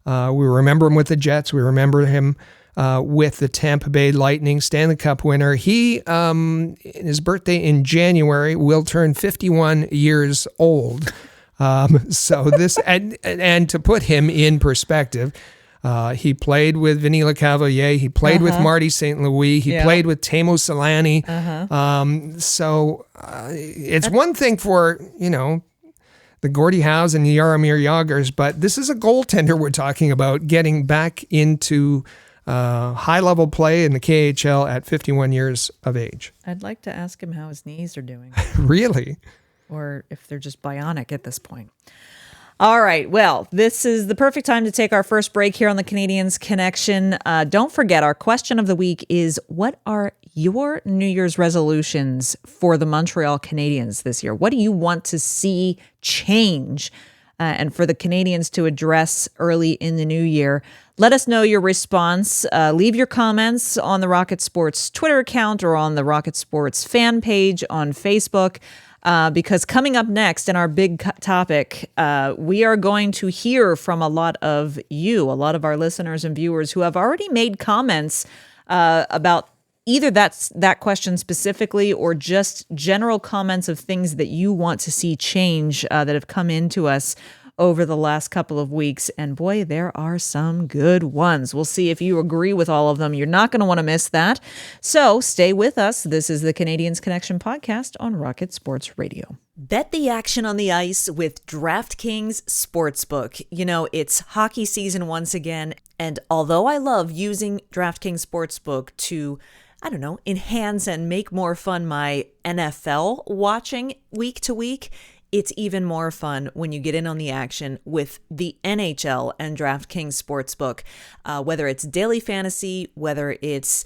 We remember him with the Jets. We remember him with the Tampa Bay Lightning, Stanley Cup winner. He, his birthday in January, will turn 51 years old. So this, and to put him in perspective, he played with Vinny Lecavalier. He played with Marty St. Louis. He played with Teemu Selanne. So it's one thing for, the Gordie Howes and Jaromir Jagrs, but this is a goaltender we're talking about getting back into high-level play in the KHL at 51 years of age. I'd like to ask him how his knees are doing. Really? Or if they're just bionic at this point. All right. Well, this is the perfect time to take our first break here on the Canadiens Connection. Don't forget, our question of the week is, what are your New Year's resolutions for the Montreal Canadiens this year? What do you want to see change and for the Canadiens to address early in the new year? Let us know your response. Leave your comments on the Rocket Sports Twitter account or on the Rocket Sports fan page on Facebook. Because coming up next in our big topic, we are going to hear from a lot of our listeners and viewers who have already made comments about either that question specifically or just general comments of things that you want to see change that have come into us over the last couple of weeks. And boy, there are some good ones. We'll see if you agree with all of them. You're not going to want to miss that. So stay with us. This is the Canadiens Connection podcast on Rocket Sports Radio. Bet the action on the ice with DraftKings Sportsbook. You know, it's hockey season once again. And although I love using DraftKings Sportsbook to enhance and make more fun my NFL watching week to week, it's even more fun when you get in on the action with the NHL and DraftKings Sportsbook. Whether it's daily fantasy, whether it's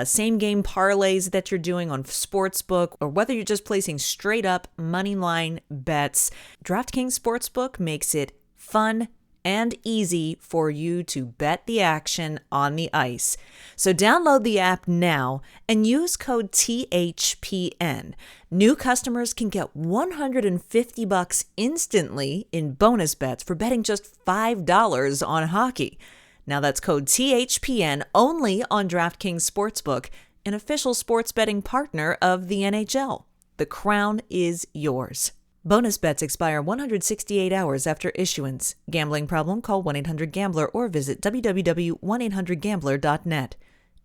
same game parlays that you're doing on Sportsbook, or whether you're just placing straight up money line bets, DraftKings Sportsbook makes it fun and easy for you to bet the action on the ice. So download the app now and use code THPN. New customers can get $150 instantly in bonus bets for betting just $5 on hockey. Now that's code THPN only on DraftKings Sportsbook, an official sports betting partner of the NHL. The crown is yours. Bonus bets expire 168 hours after issuance. Gambling problem? Call 1-800-GAMBLER or visit www.1800gambler.net.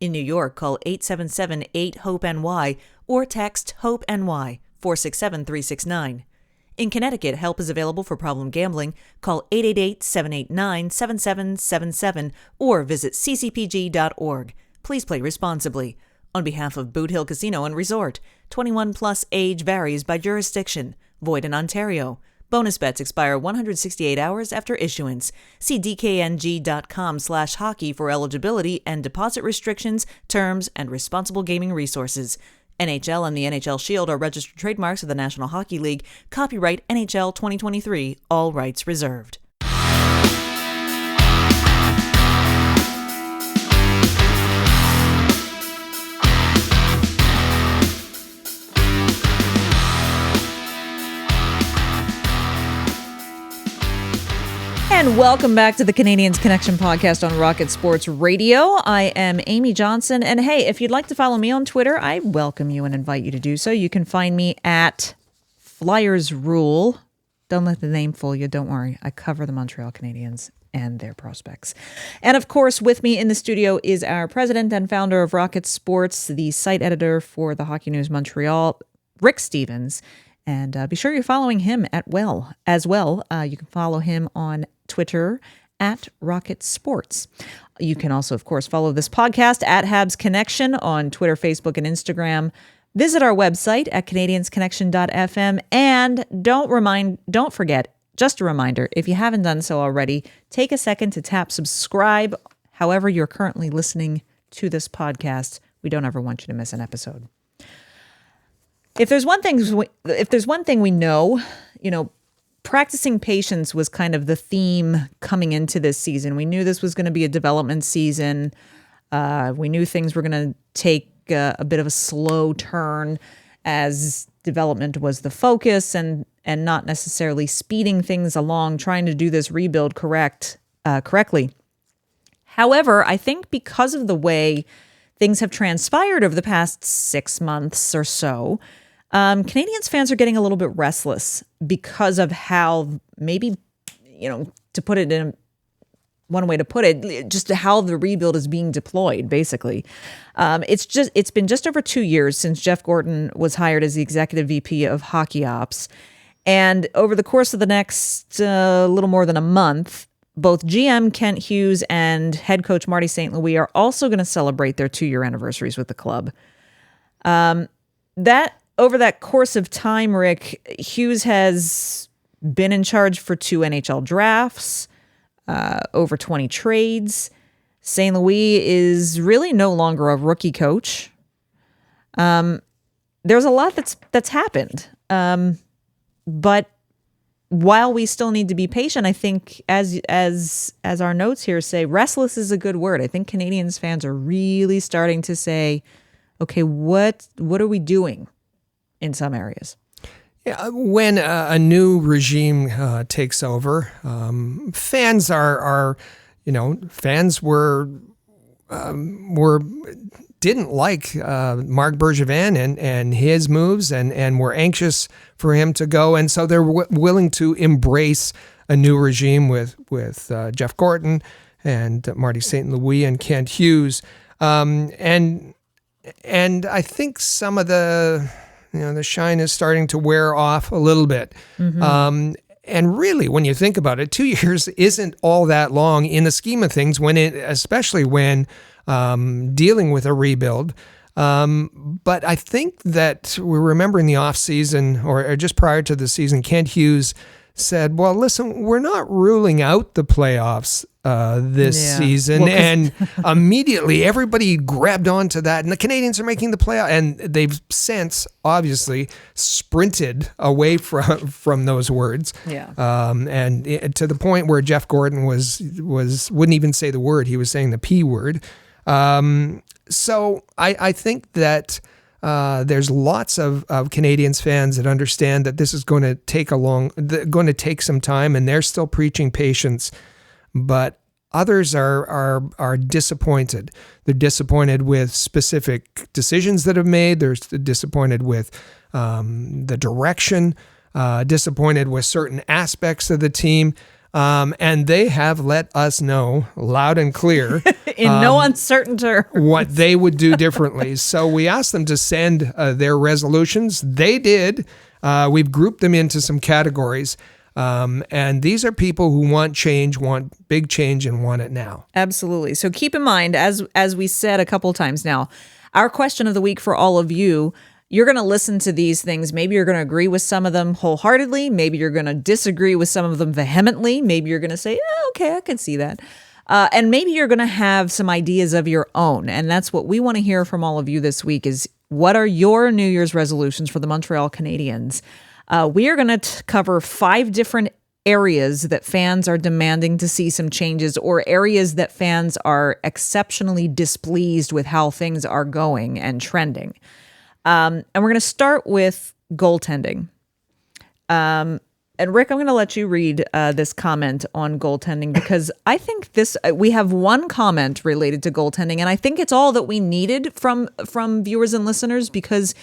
In New York, call 877-8-HOPE-NY or text HOPE-NY 467-369. In Connecticut, help is available for problem gambling. Call 888-789-7777 or visit ccpg.org. Please play responsibly. On behalf of Boot Hill Casino and Resort, 21 plus age varies by jurisdiction. Void in Ontario. Bonus bets expire 168 hours after issuance. See dkng.com/hockey for eligibility and deposit restrictions, terms, and responsible gaming resources. NHL and the NHL Shield are registered trademarks of the National Hockey League. Copyright NHL 2023. All rights reserved. And welcome back to the Canadiens Connection podcast on Rocket Sports Radio. I am Amy Johnson. And hey, if you'd like to follow me on Twitter, I welcome you and invite you to do so. You can find me at Flyers Rule. Don't let the name fool you. Don't worry. I cover the Montreal Canadiens and their prospects. And of course, with me in the studio is our president and founder of Rocket Sports, the site editor for the Hockey News Montreal, Rick Stevens. And be sure you're following him as well. You can follow him on Twitter at Rocket Sports. You can also, of course, follow this podcast at Habs Connection on Twitter, Facebook, and Instagram. Visit our website at canadiensconnection.fm. And don't forget, just a reminder, if you haven't done so already, take a second to tap subscribe, however you're currently listening to this podcast. We don't ever want you to miss an episode. If there's one thing we know, practicing patience was kind of the theme coming into this season. We knew this was going to be a development season. We knew things were going to take a bit of a slow turn as development was the focus and not necessarily speeding things along, trying to do this rebuild correctly. However, I think because of the way things have transpired over the past 6 months or so, Canadiens fans are getting a little bit restless because of how maybe, to put it in one way to put it, just how the rebuild is being deployed, basically. It's been just over 2 years since Jeff Gorton was hired as the executive VP of Hockey Ops. And over the course of the next little more than a month, both GM Kent Hughes and head coach Marty St. Louis are also going to celebrate their 2-year anniversaries with the club. Over that course of time, Rick, Hughes has been in charge for 2 NHL drafts, over 20 trades. St. Louis is really no longer a rookie coach. There's a lot that's happened. But while we still need to be patient, I think as our notes here say, restless is a good word. I think Canadiens fans are really starting to say, okay, what are we doing in some areas? Yeah, when a new regime takes over, fans fans didn't like Marc Bergevin and his moves and were anxious for him to go, and so they're willing to embrace a new regime with Jeff Gorton and Marty St. Louis and Kent Hughes, and I think some of the shine is starting to wear off a little bit. Mm-hmm. And really, when you think about it, 2 years isn't all that long in the scheme of things, especially when dealing with a rebuild. But I think that we remember in the offseason or just prior to the season, Kent Hughes said, well, listen, we're not ruling out the playoffs this season. And immediately everybody grabbed onto that. And the Canadiens are making the playoff. And they've since, obviously, sprinted away from those words. Yeah. And to the point where Jeff Gorton wouldn't even say the word. He was saying the P word. So I think that there's lots of Canadiens fans that understand that this is going to take some time, and they're still preaching patience. But others are disappointed. They're disappointed with specific decisions that have made. They're disappointed with the direction. Disappointed with certain aspects of the team. And they have let us know loud and clear in no uncertain terms what they would do differently. So we asked them to send their resolutions. They did. We've grouped them into some categories. And these are people who want change, want big change, and want it now. Absolutely. So keep in mind, as we said a couple times now, our question of the week for all of you, you're going to listen to these things. Maybe you're going to agree with some of them wholeheartedly. Maybe you're going to disagree with some of them vehemently. Maybe you're going to say, okay, I can see that. And maybe you're going to have some ideas of your own. And that's what we want to hear from all of you this week is, what are your New Year's resolutions for the Montreal Canadiens? We are going to cover 5 different areas that fans are demanding to see some changes, or areas that fans are exceptionally displeased with how things are going and trending. And we're going to start with goaltending. And Rick, I'm going to let you read this comment on goaltending, because I think we have one comment related to goaltending, and I think it's all that we needed from viewers and listeners, because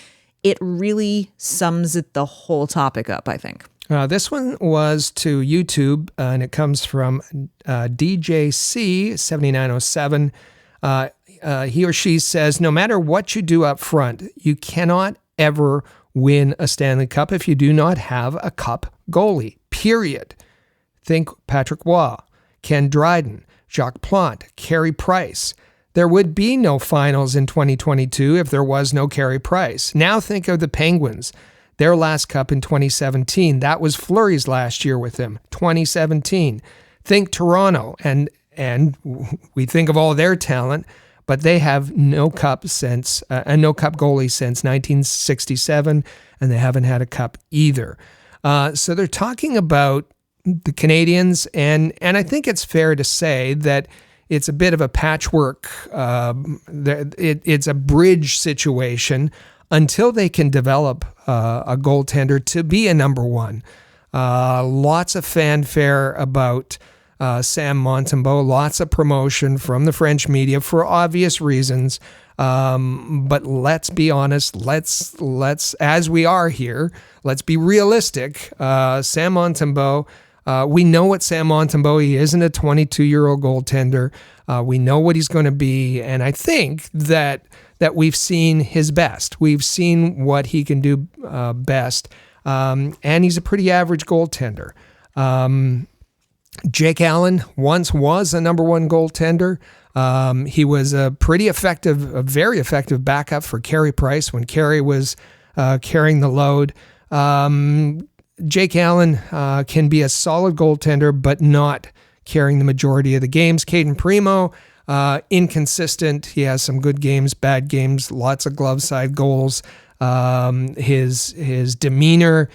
it really sums the whole topic up, I think. This one was to YouTube, and it comes from DJC7907. He or she says, no matter what you do up front, you cannot ever win a Stanley Cup if you do not have a cup goalie, period. Think Patrick Waugh, Ken Dryden, Jacques Plante, Carey Price. There would be no finals in 2022 if there was no Carey Price. Now think of the Penguins. Their last cup in 2017. That was Fleury's last year with them, 2017. Think Toronto, and we think of all their talent, but they have no cup goalie since 1967, and they haven't had a cup either. So they're talking about the Canadiens, and I think it's fair to say that it's a bit of a patchwork. It's a bridge situation until they can develop a goaltender to be a number one. Lots of fanfare about Sam Montembeault, lots of promotion from the French media for obvious reasons. But let's be honest, let's as we are here, let's be realistic. Sam Montembeault, we know what Sam Montembeault, he isn't a 22-year-old goaltender. We know what he's going to be, and I think that we've seen his best. We've seen what he can do best, and he's a pretty average goaltender. Jake Allen once was a number one goaltender. He was a very effective backup for Carey Price when Carey was carrying the load. Jake Allen can be a solid goaltender, but not carrying the majority of the games. Caden Primo, inconsistent. He has some good games, bad games, lots of glove side goals. His demeanor,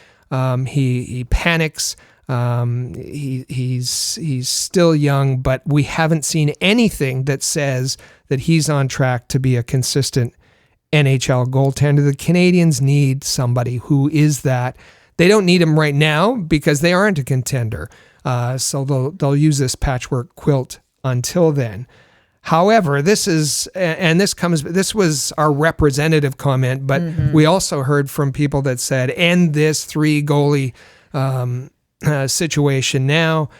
he panics. He's still young, but we haven't seen anything that says that he's on track to be a consistent NHL goaltender. The Canadiens need somebody who is that. They don't need him right now because they aren't a contender. So they'll use this patchwork quilt until then. However, this was our representative comment, but we also heard from people that said, end this 3 goalie situation now.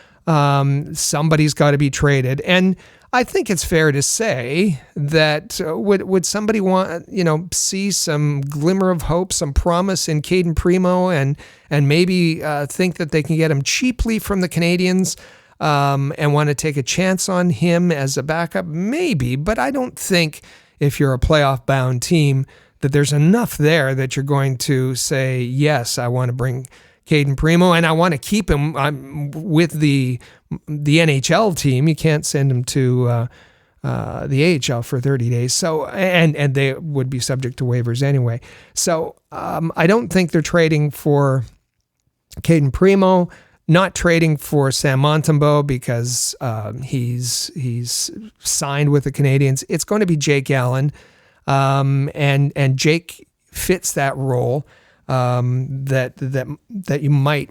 Somebody's got to be traded. And I think it's fair to say that would somebody want, see some glimmer of hope, some promise in Caden Primo and maybe think that they can get him cheaply from the Canadiens and want to take a chance on him as a backup? Maybe, but I don't think if you're a playoff bound team that there's enough there that you're going to say, yes, I want to bring Caden Primo, and I want to keep him with the NHL team. You can't send him to the AHL for 30 days. So, and they would be subject to waivers anyway. So I don't think they're trading for Caden Primo, not trading for Sam Montembeault because he's signed with the Canadiens. It's going to be Jake Allen, and Jake fits that role. That you might,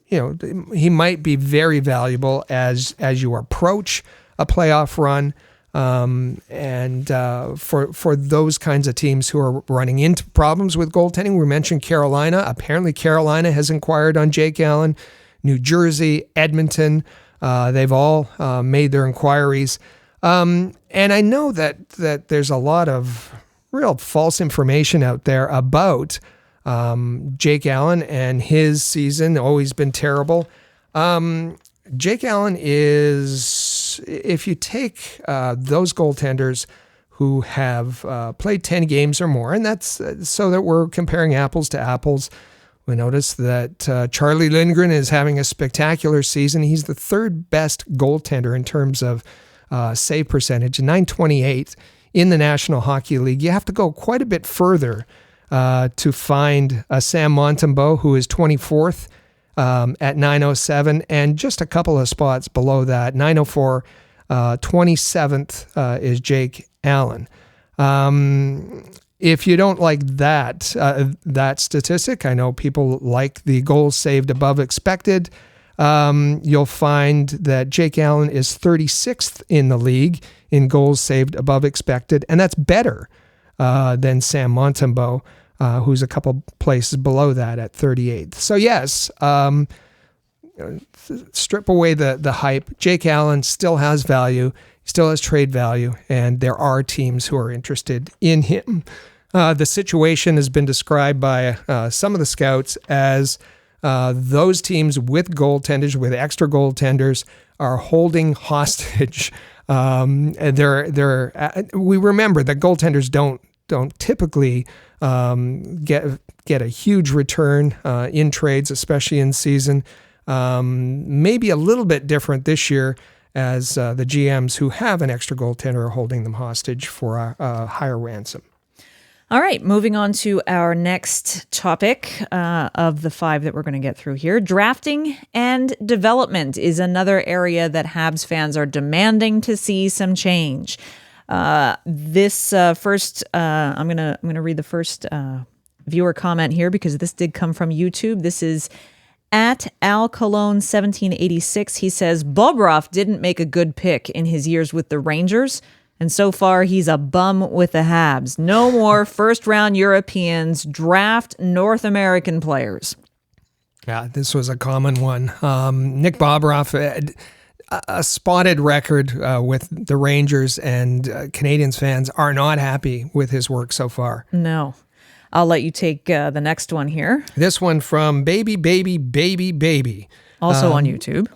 he might be very valuable as you approach a playoff run, and for those kinds of teams who are running into problems with goaltending. We mentioned Carolina. Apparently, Carolina has inquired on Jake Allen. New Jersey, Edmonton, they've all made their inquiries, and I know that there's a lot of real false information out there about Jake Allen and his season. Always been terrible. Jake Allen is, if you take those goaltenders who have played 10 games or more, and that's so that we're comparing apples to apples, we notice that Charlie Lindgren is having a spectacular season. He's the 3rd best goaltender in terms of save percentage, 928 in the National Hockey League. You have to go quite a bit further to find Sam Montembeault, who is 24th at 907, and just a couple of spots below that, 904, 27th is Jake Allen. If you don't like that statistic, I know people like the goals saved above expected. You'll find that Jake Allen is 36th in the league in goals saved above expected, and that's better than Sam Montembeault, who's a couple places below that at 38th. So yes, strip away the hype. Jake Allen still has value, still has trade value, and there are teams who are interested in him. The situation has been described by some of the scouts as those teams with goaltenders, with extra goaltenders, are holding hostage. We remember that goaltenders don't typically get a huge return in trades, especially in season. Maybe a little bit different this year, as the GMs who have an extra goaltender are holding them hostage for a higher ransom. All right, moving on to our next topic of the 5 that we're going to get through here. Drafting and development is another area that Habs fans are demanding to see some change. This first, I'm gonna read the first viewer comment here because this did come from YouTube. This is at Al Cologne 1786. He says Bobroff didn't make a good pick in his years with the Rangers, and so far he's a bum with the Habs. No more first-round Europeans. Draft North American players. Yeah, this was a common one. Nick Bobroff, a spotted record with the Rangers, and Canadiens fans are not happy with his work so far. No. I'll let you take the next one here. This one from Baby. Also on YouTube.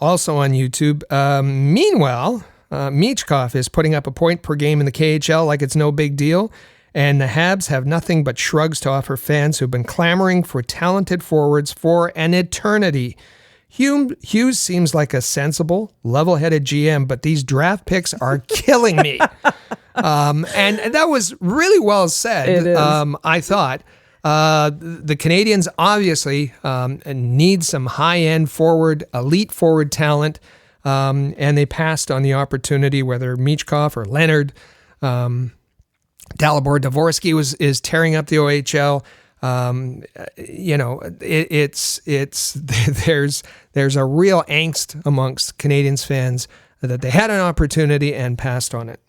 Meanwhile, Michkov is putting up a point per game in the KHL like it's no big deal. And the Habs have nothing but shrugs to offer fans who've been clamoring for talented forwards for an eternity. Hughes seems like a sensible, level-headed GM, but these draft picks are killing me. And that was really well said. It is. I thought. The Canadiens obviously need some high-end forward, elite forward talent, and they passed on the opportunity, whether Michkov or Leonard. Dalibor Dvorsky is tearing up the OHL. There's a real angst amongst Canadiens fans that they had an opportunity and passed on it.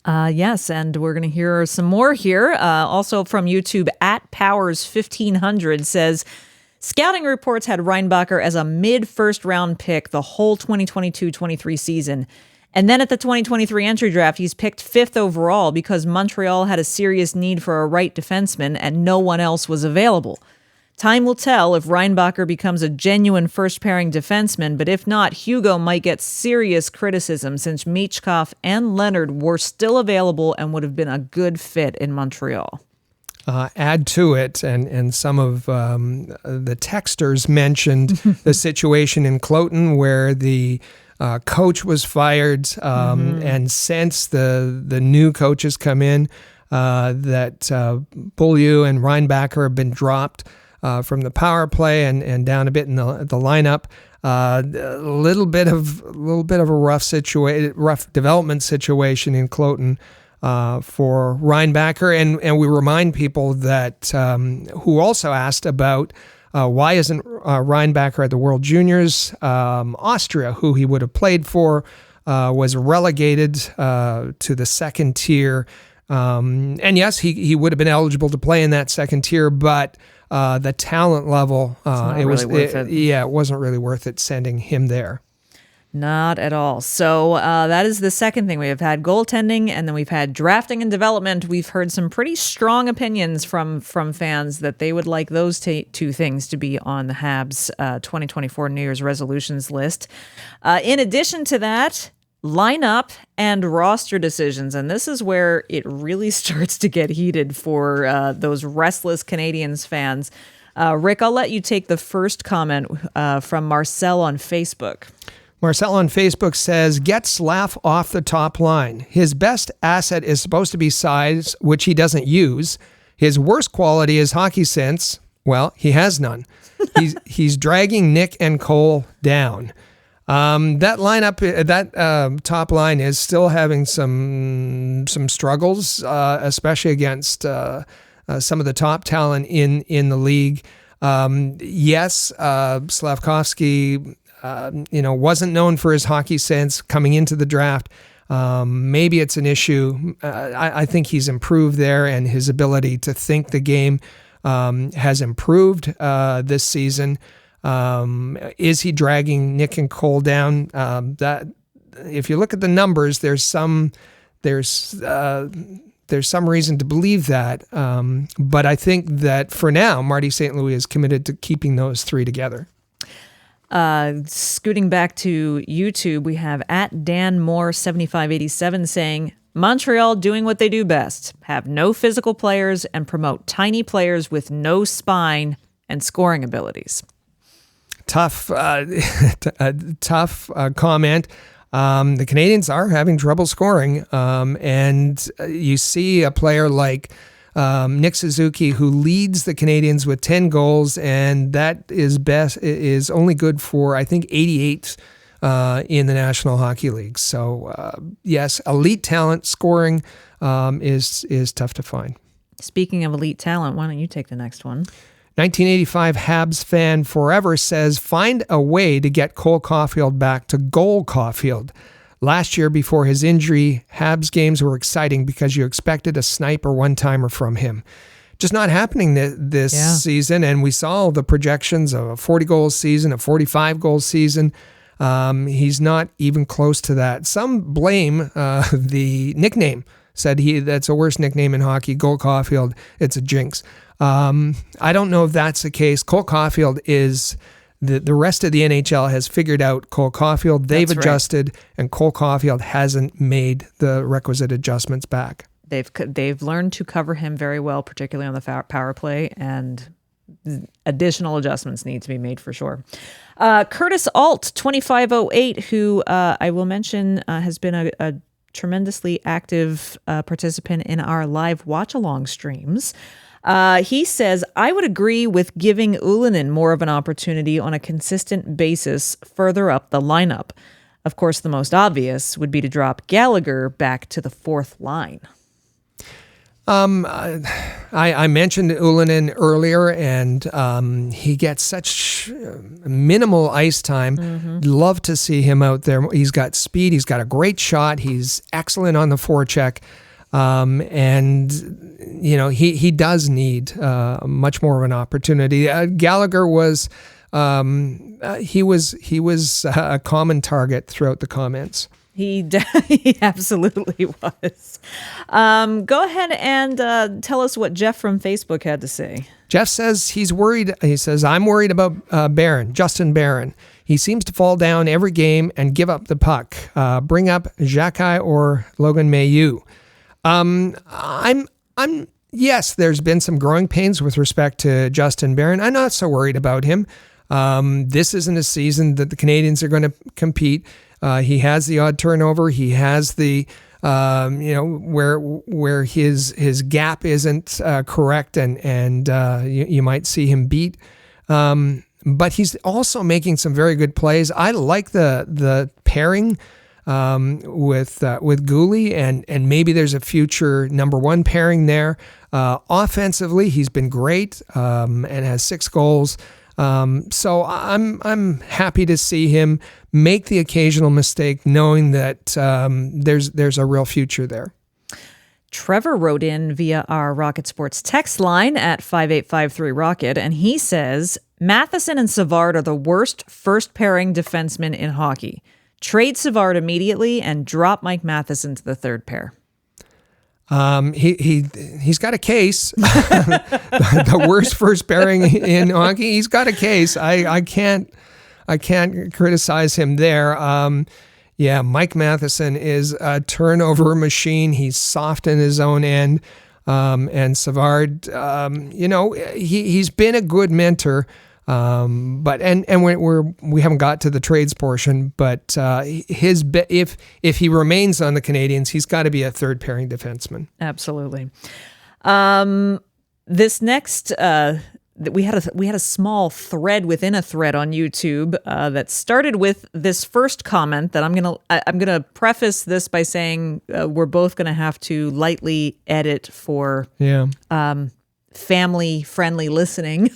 Yes, and we're going to hear some more here. Also from YouTube, @Powers1500 says, scouting reports had Reinbacher as a mid-first round pick the whole 2022-23 season. And then at the 2023 entry draft, he's picked 5th overall because Montreal had a serious need for a right defenseman and no one else was available. Time will tell if Reinbacher becomes a genuine first-pairing defenseman, but if not, Hugo might get serious criticism since Michkov and Leonard were still available and would have been a good fit in Montreal. Add to it, and some of the texters mentioned the situation in Cloton where the coach was fired, and since the new coaches come in, that Beaulieu and Reinbacher have been dropped from the power play and down a bit in the lineup. A little bit of a rough development situation in Cloton for Reinbacher, and we remind people that who also asked about why isn't Reinbacher at the World Juniors? Austria, who he would have played for, was relegated to the second tier. And yes, he would have been eligible to play in that second tier, but the talent level, it wasn't really worth it sending him there. Not at all. So that is the second thing. We have had goaltending, and then we've had drafting and development. We've heard some pretty strong opinions from fans that they would like those two things to be on the Habs 2024 New Year's resolutions list. In addition to that, lineup and roster decisions. And this is where it really starts to get heated for those restless Canadiens fans. Rick, I'll let you take the first comment from Marcel on Facebook. Marcel on Facebook says, get Slaf off the top line. His best asset is supposed to be size, which he doesn't use. His worst quality is hockey sense. Well, he has none. He's dragging Nick and Cole down. That lineup, that top line is still having some struggles, especially against some of the top talent in the league. Yes, Slafkovsky wasn't known for his hockey sense coming into the draft. Maybe it's an issue. I think he's improved there, and his ability to think the game has improved this season. Is he dragging Nick and Cole down? That if you look at the numbers, there's some reason to believe that. But I think that for now, Marty St. Louis is committed to keeping those three together. Scooting back to YouTube, we have @DanMoore7587 saying, Montreal doing what they do best, have no physical players and promote tiny players with no spine and scoring abilities. Tough comment. The Canadiens are having trouble scoring, and you see a player like Nick Suzuki, who leads the Canadiens with 10 goals, and that is only good for, I think, 88th in the National Hockey League. So, yes, elite talent scoring is tough to find. Speaking of elite talent, why don't you take the next one? 1985 Habs fan forever says, find a way to get Cole Caulfield back to goal Caulfield. Last year, before his injury, Habs games were exciting because you expected a sniper one-timer from him. Just not happening this season, and we saw the projections of a 40-goal season, a 45-goal season. He's not even close to that. Some blame the nickname. Said that's a worse nickname in hockey, Goal Caulfield. It's a jinx. I don't know if that's the case. Cole Caulfield is... The rest of the NHL has figured out Cole Caulfield. They've adjusted, and Cole Caulfield hasn't made the requisite adjustments back. They've learned to cover him very well, particularly on the power play, and additional adjustments need to be made for sure. Curtis Alt 2508, who I will mention has been a tremendously active participant in our live watch-along streams. He says, I would agree with giving Ullinen more of an opportunity on a consistent basis further up the lineup. Of course, the most obvious would be to drop Gallagher back to the fourth line. I mentioned Ullinen earlier, and he gets such minimal ice time. Mm-hmm. Love to see him out there. He's got speed. He's got a great shot. He's excellent on the forecheck. And he does need much more of an opportunity. Gallagher was he was a common target throughout the comments. He absolutely was. Go ahead and tell us what Jeff from Facebook had to say. Jeff says he's worried. He says, I'm worried about Justin Barron. He seems to fall down every game and give up the puck. Bring up Xhekaj or Logan Mailloux. Yes, there's been some growing pains with respect to Justin Barron. I'm not so worried about him. This isn't a season that the Canadiens are going to compete. He has the odd turnover. He has the, where his gap isn't correct, and you might see him beat. But he's also making some very good plays. I like the pairing with Gouli, and maybe there's a future number one pairing there. Offensively, he's been great and has 6 goals. So I'm happy to see him make the occasional mistake, knowing that there's a real future there. Trevor wrote in via our Rocket Sports text line at 5853 Rocket, and he says, Matheson and Savard are the worst first pairing defensemen in hockey. Trade Savard immediately and drop Mike Matheson to the third pair. He's got a case. The worst first pairing in hockey. He's got a case. I can't criticize him there. Mike Matheson is a turnover machine. He's soft in his own end. And Savard, he's been a good mentor. But we haven't got to the trades portion, but if he remains on the Canadiens, he's got to be a third pairing defenseman. Absolutely. This next we had a small thread within a thread on YouTube that started with this first comment that I'm gonna preface this by saying we're both gonna have to lightly edit for family-friendly listening.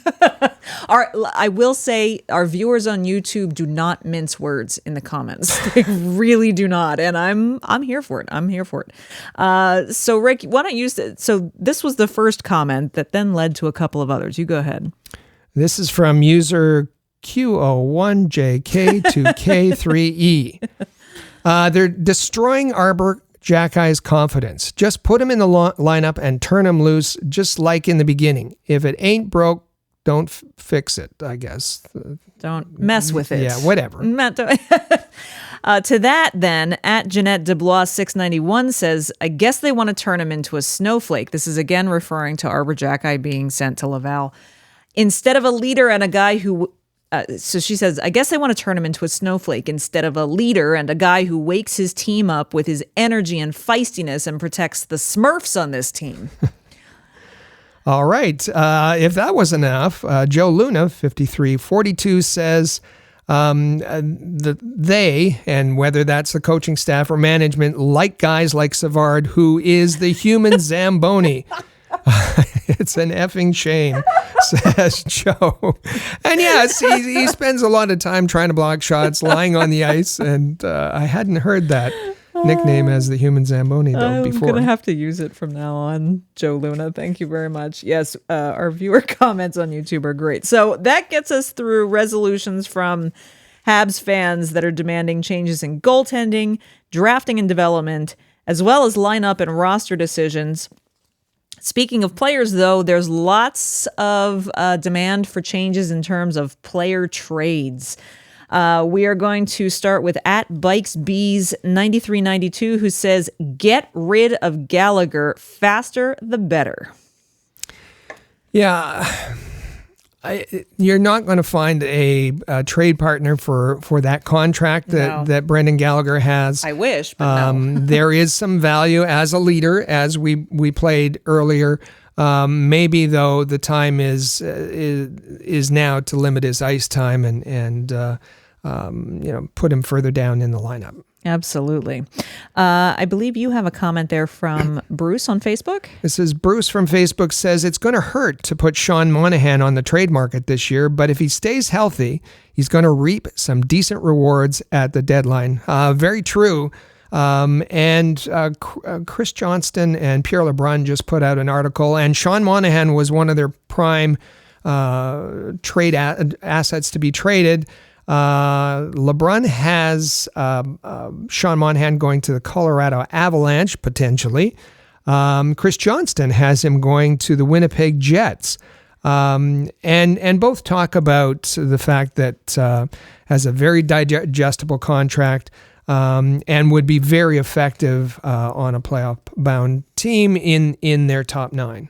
I will say our viewers on YouTube do not mince words in the comments. They really do not, and I'm here for it. So Rick, why don't you? So this was the first comment that then led to a couple of others. You go ahead. This is from user Q01JK2K3E. They're destroying Arbor Xhekaj's confidence. Just put him in the lineup and turn him loose, just like in the beginning. If it ain't broke, don't fix it, I guess. Don't mess with it. Yeah, whatever. To that, then, at Jeanette Deblois 691 says, I guess they want to turn him into a snowflake. This is again referring to Arbor Xhekaj being sent to Laval. Instead of a leader and a guy who... so she says, I guess they want to turn him into a snowflake instead of a leader and a guy who wakes his team up with his energy and feistiness and protects the Smurfs on this team. All right. If that wasn't enough, Joe Luna, 5342, says they, and whether that's the coaching staff or management, like guys like Savard, who is the human Zamboni. It's an effing shame, says Joe. And yes, he spends a lot of time trying to block shots, lying on the ice, and I hadn't heard that nickname as the human Zamboni, though, before. I'm going to have to use it from now on, Joe Luna. Thank you very much. Yes, our viewer comments on YouTube are great. So that gets us through resolutions from Habs fans that are demanding changes in goaltending, drafting and development, as well as lineup and roster decisions. Speaking of players, though, there's lots of demand for changes in terms of player trades. We are going to start with @BikesBees9392, who says, get rid of Gallagher. Faster, the better. Yeah. You're not going to find a trade partner for that contract that Brendan Gallagher has. I wish, but no. There is some value as a leader, as we played earlier. Maybe though the time is now to limit his ice time and put him further down in the lineup. Absolutely. I believe you have a comment there from Bruce on Facebook. This is Bruce from Facebook says, it's going to hurt to put Sean Monahan on the trade market this year, but if he stays healthy, he's going to reap some decent rewards at the deadline. Very true. Chris Johnston and Pierre LeBrun just put out an article, and Sean Monahan was one of their prime trade assets to be traded. LeBrun has Sean Monahan going to the Colorado Avalanche, potentially. Chris Johnston has him going to the Winnipeg Jets. And both talk about the fact that has a very digestible contract and would be very effective on a playoff-bound team in their top 9.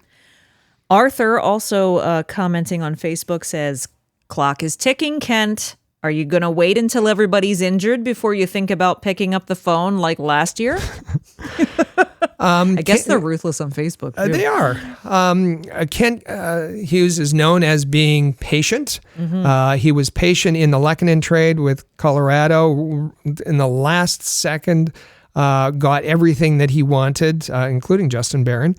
Arthur, also commenting on Facebook, says, clock is ticking, Kent. Are you going to wait until everybody's injured before you think about picking up the phone like last year? I guess they're ruthless on Facebook, too. They are. Kent Hughes is known as being patient. Mm-hmm. He was patient in the Lehkonen trade with Colorado. In the last second, got everything that he wanted, including Justin Barron.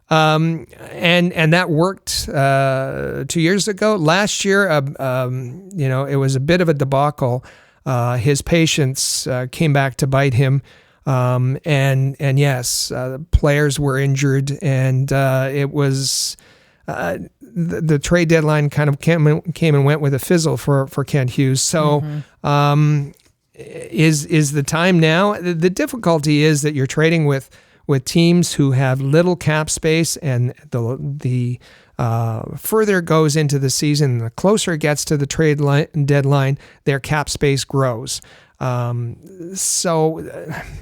And that worked 2 years ago. Last year, it was a bit of a debacle. His patience came back to bite him. And yes, players were injured, and it was the trade deadline kind of came and went with a fizzle for Kent Hughes. So is the time now? The difficulty is that you're trading with teams who have little cap space, and the further it goes into the season, the closer it gets to the trade deadline, their cap space grows. So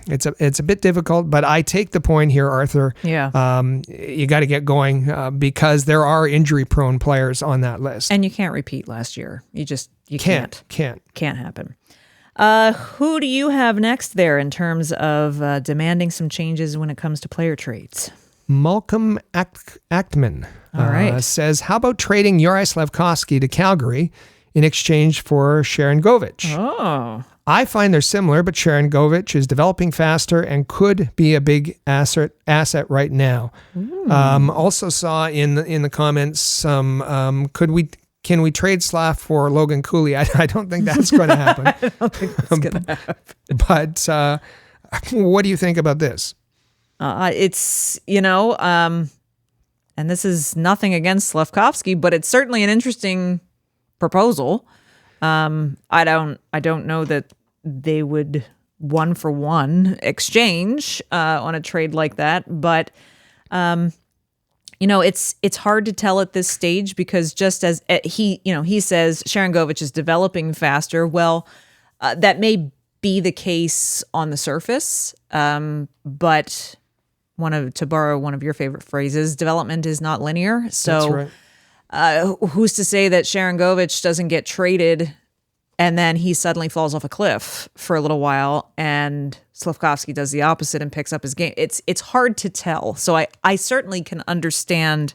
it's a bit difficult, but I take the point here, Arthur. Yeah. You got to get going because there are injury-prone players on that list, and you can't repeat last year. You can't happen. Who do you have next there in terms of demanding some changes when it comes to player trades? Malcolm Achtman says, how about trading Juraj Slafkovsky to Calgary in exchange for Sharon Govich? Oh. I find they're similar, but Sharon Govich is developing faster and could be a big asset right now. Also saw in the comments some can we trade Slav for Logan Cooley? I don't think that's going to happen. I don't think that's going to happen. But what do you think about this? It's, and this is nothing against Slafkovsky, but it's certainly an interesting proposal. I don't know that they would 1-for-1 exchange on a trade like that, but it's hard to tell at this stage because just as he says Sharon Govich is developing faster. Well, that may be the case on the surface, but to borrow one of your favorite phrases, development is not linear. So that's right. Who's to say that Sharon Govich doesn't get traded and then he suddenly falls off a cliff for a little while and Slafkovsky does the opposite and picks up his game? It's hard to tell. So I certainly can understand.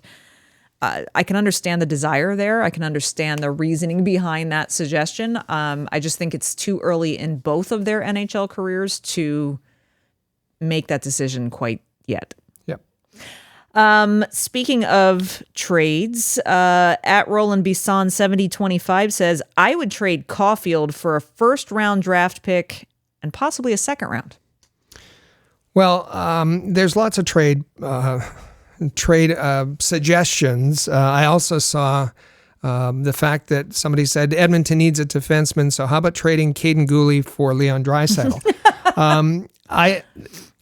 I can understand the desire there. I can understand the reasoning behind that suggestion. I just think it's too early in both of their NHL careers to make that decision quite yet. Speaking of trades, at Roland Bisson 7025 says, I would trade Caulfield for a first-round draft pick and possibly a second round. Well, there's lots of trade suggestions. I also saw the fact that somebody said Edmonton needs a defenseman, so how about trading Caden Gooley for Leon Draisaitl?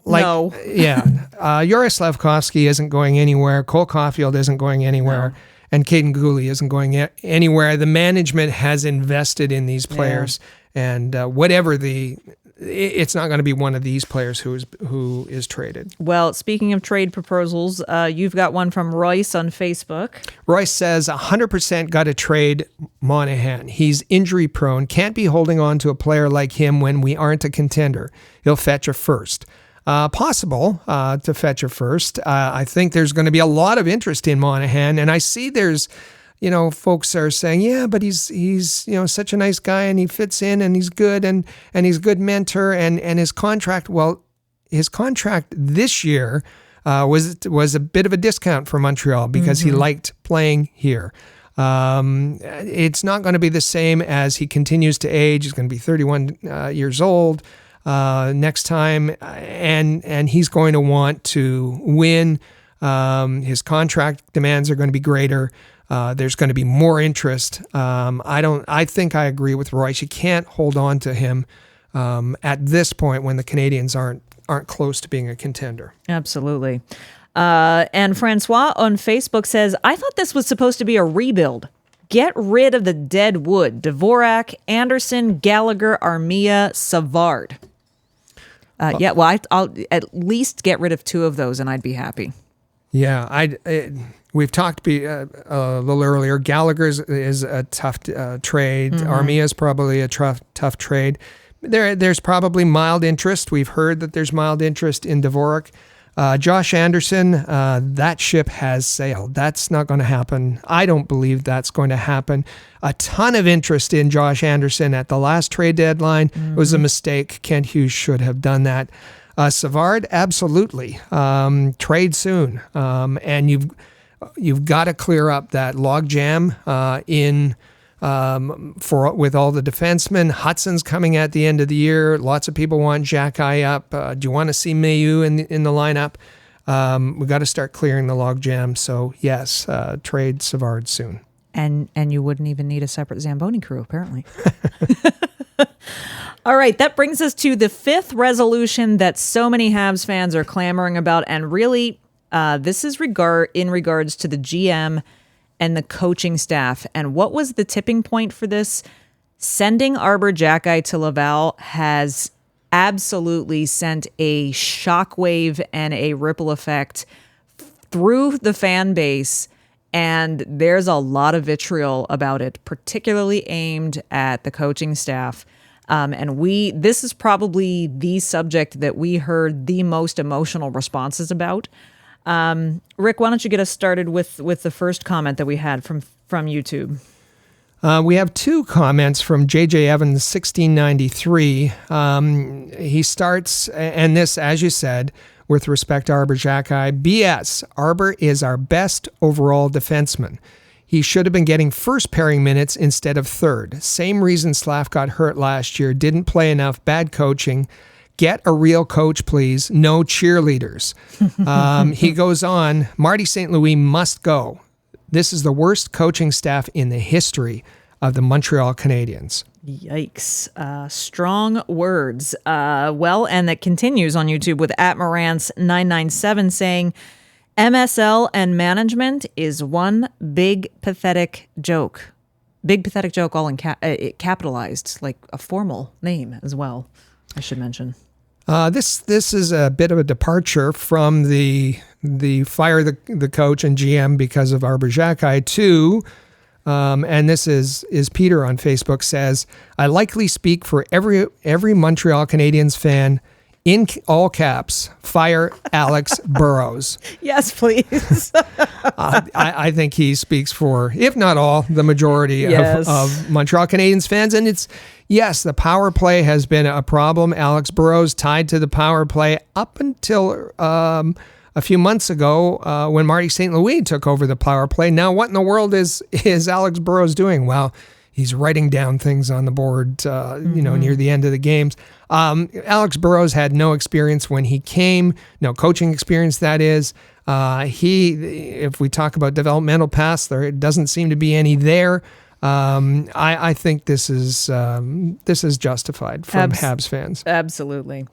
No. Yeah. Juraj Slafkovsky isn't going anywhere. Cole Caulfield isn't going anywhere. No. And Caden Gooley isn't going anywhere. The management has invested in these players. And whatever it's not going to be one of these players who is traded. Well, speaking of trade proposals, you've got one from Royce on Facebook. Royce says 100% got to trade Monahan. He's injury prone. Can't be holding on to a player like him when we aren't a contender. He'll fetch a first. Possible to fetch a first. I think there's going to be a lot of interest in Monahan, and I see there's, folks are saying, yeah, but he's such a nice guy and he fits in and he's good and he's a good mentor and his contract. Well, his contract this year was a bit of a discount for Montreal because he liked playing here. It's not going to be the same as he continues to age. He's going to be 31 years old next time, and he's going to want to win. His contract demands are going to be greater. There's going to be more interest. I think I agree with Royce. You can't hold on to him at this point when the Canadiens aren't close to being a contender. Absolutely. And Francois on Facebook says, I thought this was supposed to be a rebuild. Get rid of the dead wood. Dvorak, Anderson, Gallagher, Armia, Savard. I'll at least get rid of 2 of those and I'd be happy. Yeah, we've talked a little earlier. Gallagher is a tough trade. Armia is probably a tough trade. There's probably mild interest. We've heard that there's mild interest in Dvorak. Josh Anderson, that ship has sailed. That's not going to happen. I don't believe that's going to happen. A ton of interest in Josh Anderson at the last trade deadline. It was a mistake. Kent Hughes should have done that. Savard, absolutely. Trade soon. And you've got to clear up that log jam with all the defensemen. Hudson's coming at the end of the year. Lots of people want Xhekaj up. Do you want to see Mailloux in the lineup? We've got to start clearing the log jam. So yes, trade Savard soon. And you wouldn't even need a separate Zamboni crew, apparently. All right, that brings us to the 5th resolution that so many Habs fans are clamoring about, and really, this is in regards to the GM and the coaching staff. And what was the tipping point for this? Sending Arber Xhekaj to Laval has absolutely sent a shockwave and a ripple effect through the fan base, and there's a lot of vitriol about it, particularly aimed at the coaching staff. This is probably the subject that we heard the most emotional responses about. Rick, why don't you get us started with the first comment that we had from YouTube? We have 2 comments from JJ Evans 1693. He starts, and this, as you said, with respect to Arber Xhekaj, BS. Arber is our best overall defenseman. He should have been getting first pairing minutes instead of third. Same reason Slaf got hurt last year. Didn't play enough. Bad coaching. Get a real coach, please. No cheerleaders. He goes on, Marty St. Louis must go. This is the worst coaching staff in the history of the Montreal Canadiens. Yikes. Strong words. And that continues on YouTube with @Morantz997 saying, MSL and management is one big pathetic joke. Big pathetic joke, all in capitalized, like a formal name as well, I should mention. This is a bit of a departure from the fire the coach and GM because of Arber Xhekaj too. And this is Peter on Facebook says, I likely speak for every Montreal Canadiens fan. In all caps, fire Alex Burrows. Yes, please. I think he speaks for, if not all, the majority of Montreal Canadiens fans. And the power play has been a problem. Alex Burrows tied to the power play up until a few months ago when Marty St. Louis took over the power play. Now, what in the world is Alex Burrows doing? Well, he's writing down things on the board, near the end of the games. Alex Burrows had no experience when he came, no coaching experience, that is. If we talk about developmental paths, there doesn't seem to be any there. I think this is justified from Habs fans. Absolutely.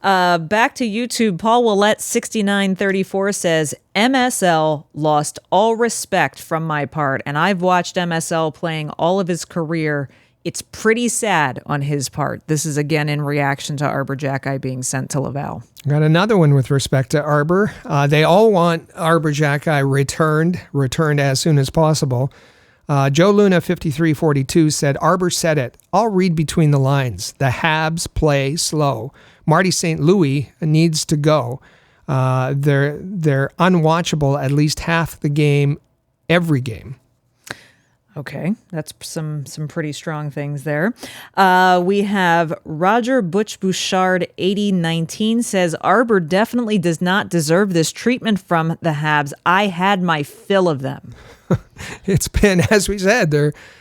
Back to YouTube, Paul Willette 6934 says, MSL lost all respect from my part, and I've watched MSL playing all of his career, It's pretty sad on his part. This is again in reaction to Arber Xhekaj being sent to Laval. Got another one with respect to Arber. They all want Arber Xhekaj returned as soon as possible. Joe Luna 5342 said, Arber said it. I'll read between the lines. The Habs play slow. Marty St. Louis needs to go. They're unwatchable at least half the game, every game. Okay, that's some pretty strong things there. We have Roger Butch Bouchard 8019 says, Arber definitely does not deserve this treatment from the Habs. I had my fill of them. It's been, as we said,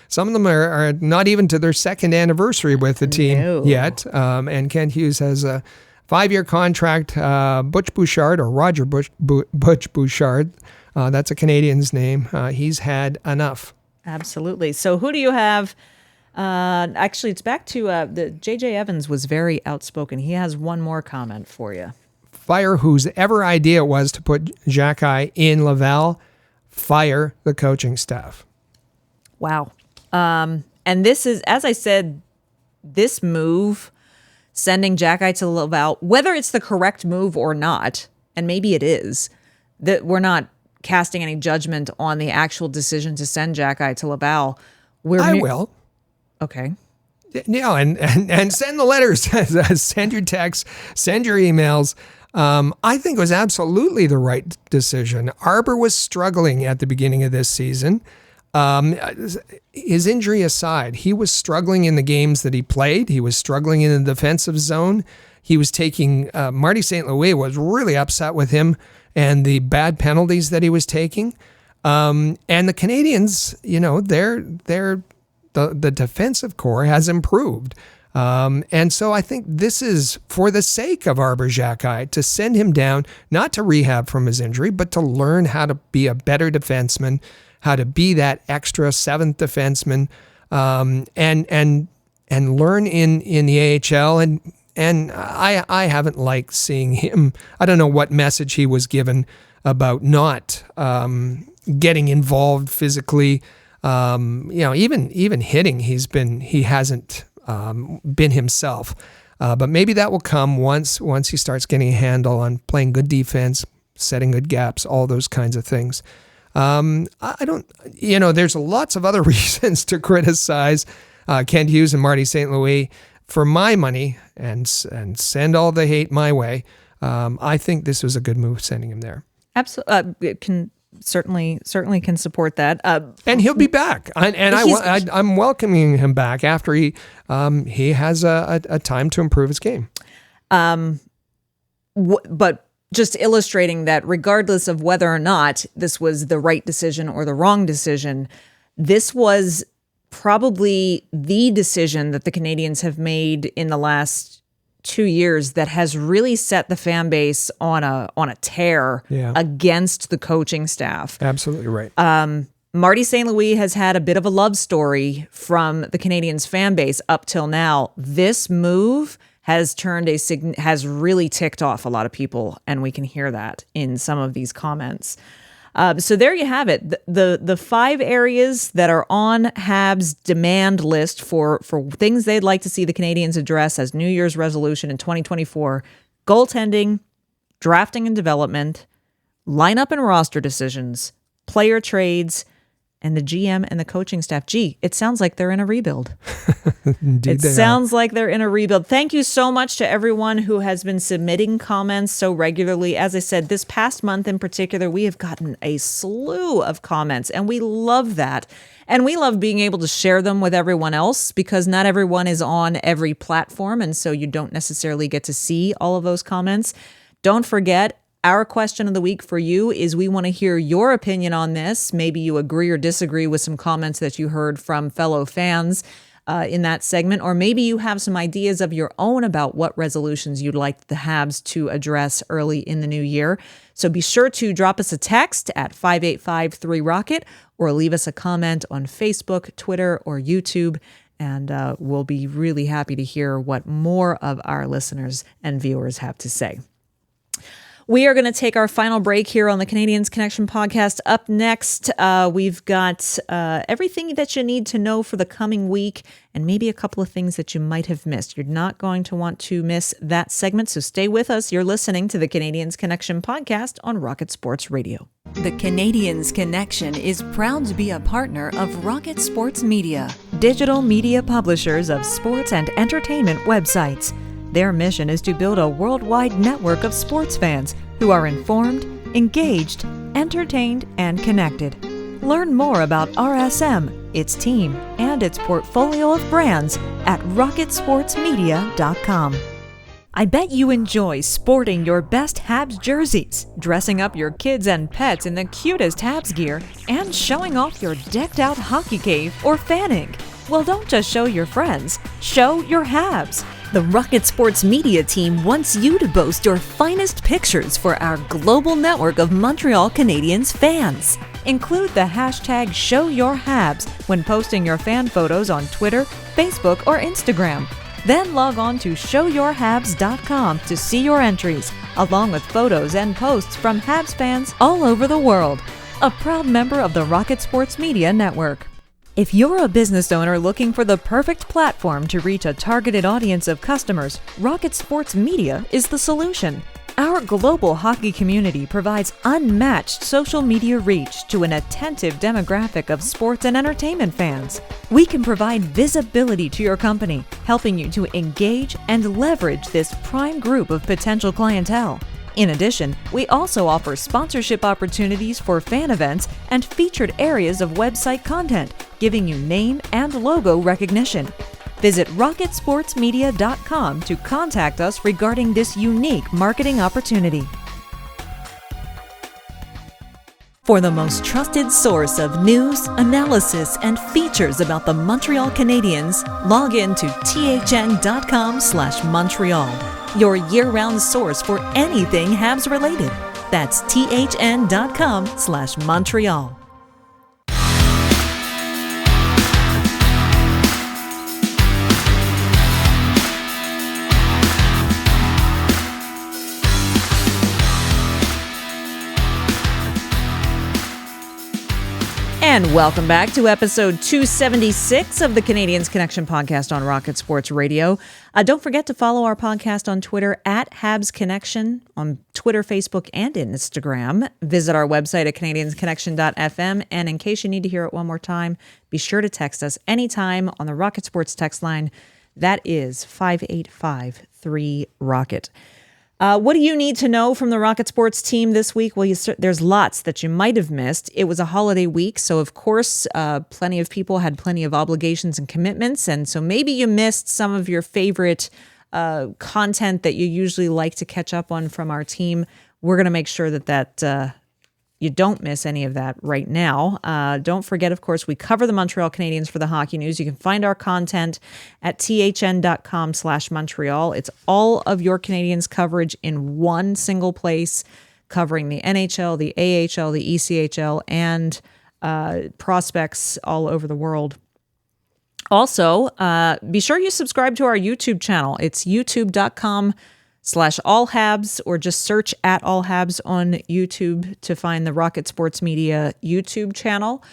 some of them are not even to their second anniversary with the team yet. And Kent Hughes has a 5-year contract. Butch Bouchard, or Roger Butch Bouchard, that's a Canadian's name. He's had enough. Absolutely. So who do you have? Actually, it's back to the J.J. Evans was very outspoken. He has one more comment for you. Fire whose ever idea it was to put Xhekaj in Laval. Fire the coaching staff. Wow. And this is, as I said, this move, sending Xhekaj to Laval, whether it's the correct move or not, and maybe it is, that we're not casting any judgment on the actual decision to send Xhekaj to Laval. I will. Okay. Yeah, and send the letters, send your texts, send your emails. I think it was absolutely the right decision. Arber was struggling at the beginning of this season. His injury aside, he was struggling in the games that he played. He was struggling in the defensive zone. He was taking, Marty St. Louis was really upset with him and the bad penalties that he was taking. And the Canadiens, the defensive core has improved. And so I think this is for the sake of Arber Xhekaj, to send him down, not to rehab from his injury, but to learn how to be a better defenseman, how to be that extra seventh defenseman, and learn in the AHL. And I haven't liked seeing him. I don't know what message he was given about not getting involved physically. Even hitting, he hasn't been himself. But maybe that will come once he starts getting a handle on playing good defense, setting good gaps, all those kinds of things. There's lots of other reasons to criticize Kent Hughes and Marty St. Louis. For my money, and send all the hate my way, I think this was a good move sending him there. Absolutely, can certainly can support that. And he'll be back, I'm welcoming him back after he has a time to improve his game. But just illustrating that, regardless of whether or not this was the right decision or the wrong decision, this was probably the decision that the Canadiens have made in the last 2 years that has really set the fan base on a tear against the coaching staff. Absolutely right. Marty St. Louis has had a bit of a love story from the Canadiens fan base up till now. This move has has really ticked off a lot of people, and we can hear that in some of these comments. So there you have it. The 5 areas that are on Habs' demand list for things they'd like to see the Canadiens address as New Year's resolution in 2024: goaltending, drafting and development, lineup and roster decisions, player trades, and the GM and the coaching staff. Gee, it sounds like they're in a rebuild. Indeed, sounds like they're in a rebuild. Thank you so much to everyone who has been submitting comments so regularly. As I said, this past month in particular, we have gotten a slew of comments, and we love that. And we love being able to share them with everyone else, because not everyone is on every platform, and so you don't necessarily get to see all of those comments. Don't forget, our question of the week for you is, we want to hear your opinion on this. Maybe you agree or disagree with some comments that you heard from fellow fans in that segment, or maybe you have some ideas of your own about what resolutions you'd like the Habs to address early in the new year. So be sure to drop us a text at 585-3ROCKET, or leave us a comment on Facebook, Twitter, or YouTube, and we'll be really happy to hear what more of our listeners and viewers have to say. We are going to take our final break here on the Canadiens Connection podcast. Up next, we've got everything that you need to know for the coming week and maybe a couple of things that you might have missed. You're not going to want to miss that segment, so stay with us. You're listening to the Canadiens Connection podcast on Rocket Sports Radio. The Canadiens Connection is proud to be a partner of Rocket Sports Media, digital media publishers of sports and entertainment websites. Their mission is to build a worldwide network of sports fans who are informed, engaged, entertained, and connected. Learn more about RSM, its team, and its portfolio of brands at rocketsportsmedia.com. I bet you enjoy sporting your best Habs jerseys, dressing up your kids and pets in the cutest Habs gear, and showing off your decked-out hockey cave or fanning. Well, don't just show your friends, show your Habs. The Rocket Sports Media team wants you to boast your finest pictures for our global network of Montreal Canadiens fans. Include the hashtag #ShowYourHabs when posting your fan photos on Twitter, Facebook, or Instagram. Then log on to showyourhabs.com to see your entries, along with photos and posts from Habs fans all over the world. A proud member of the Rocket Sports Media Network. If you're a business owner looking for the perfect platform to reach a targeted audience of customers, Rocket Sports Media is the solution. Our global hockey community provides unmatched social media reach to an attentive demographic of sports and entertainment fans. We can provide visibility to your company, helping you to engage and leverage this prime group of potential clientele. In addition, we also offer sponsorship opportunities for fan events and featured areas of website content, giving you name and logo recognition. Visit rocketsportsmedia.com to contact us regarding this unique marketing opportunity. For the most trusted source of news, analysis, and features about the Montreal Canadiens, log in to thn.com/Montreal, your year-round source for anything Habs related. That's thn.com/Montreal. And welcome back to episode 276 of the Canadiens Connection podcast on Rocket Sports Radio. Don't forget to follow our podcast on Twitter at Habs Connection on Twitter, Facebook, and Instagram. Visit our website at canadiensconnection.fm. And in case you need to hear it one more time, be sure to text us anytime on the Rocket Sports text line. That is 585-3-ROCKET. What do you need to know from the Rocket Sports team this week? Well, there's lots that you might have missed. It was a holiday week, so of course, plenty of people had plenty of obligations and commitments, and so maybe you missed some of your favorite content that you usually like to catch up on from our team. We're going to make sure that you don't miss any of that right now. Don't forget, of course, we cover the Montreal Canadiens for the Hockey News. You can find our content at thn.com/Montreal. It's all of your Canadiens coverage in one single place, covering the NHL, the AHL, the ECHL, and prospects all over the world. Also, be sure you subscribe to our YouTube channel. It's youtube.com/allhabs, or just search at All Habs on YouTube to find the Rocket Sports Media YouTube channel.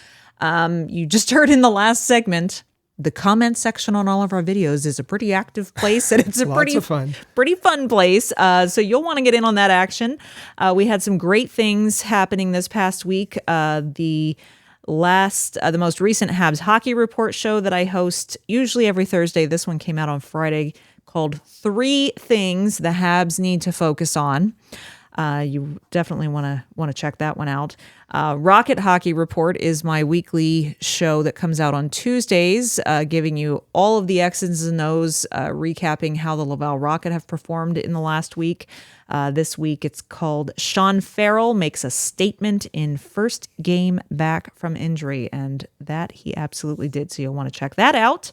You just heard in the last segment, the comment section on all of our videos is a pretty active place, and it's a pretty fun place. So you'll want to get in on that action. We had some great things happening this past week. The most recent Habs Hockey Report show that I host usually every Thursday. This one came out on Friday, called 3 Things the Habs Need to Focus On. You definitely want to check that one out. Rocket Hockey Report is my weekly show that comes out on Tuesdays, giving you all of the X's and O's, recapping how the Laval Rocket have performed in the last week. This week it's called Sean Farrell Makes a Statement in First Game Back from Injury, and that he absolutely did, so you'll want to check that out.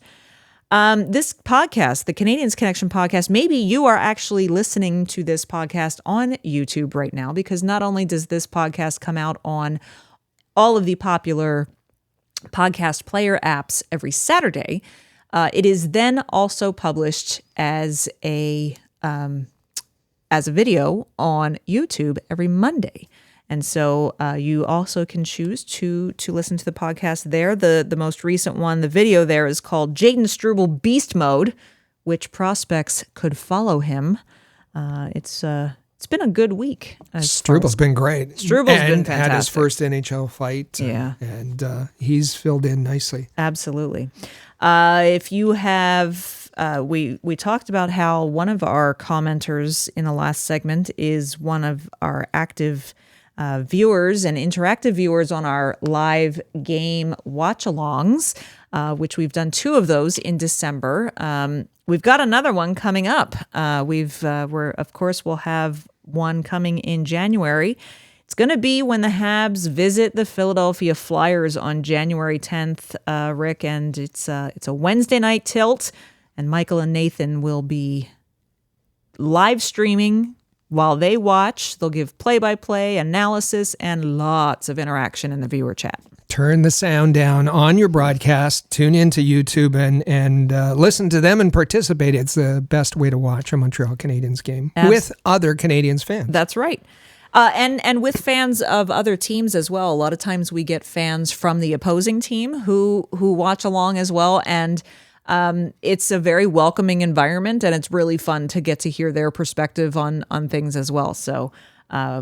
This podcast, the Canadiens Connection podcast, maybe you are actually listening to this podcast on YouTube right now, because not only does this podcast come out on all of the popular podcast player apps every Saturday, it is then also published as a as a video on YouTube every Monday. And so you also can choose to listen to the podcast there. The most recent one, the video there, is called Jaden Struble Beast Mode. Which prospects could follow him? It's been a good week. Struble's been great. Strubble's been fantastic. Had his first NHL fight. Yeah. And he's filled in nicely. Absolutely. If you have, we talked about how one of our commenters in the last segment is one of our active viewers and interactive viewers on our live game watch-alongs, which we've done 2 of those in December. We've got another one coming up. We'll have one coming in January. It's going to be when the Habs visit the Philadelphia Flyers on January 10th, Rick, and it's a Wednesday night tilt, and Michael and Nathan will be live streaming while they watch. They'll give play-by-play analysis and lots of interaction in the viewer chat. Turn the sound down on your broadcast, tune into YouTube and listen to them and participate. It's the best way to watch a Montreal Canadiens game with other Canadiens fans. That's right. And with fans of other teams as well. A lot of times we get fans from the opposing team who watch along as well. And it's a very welcoming environment, and it's really fun to get to hear their perspective on things as well. So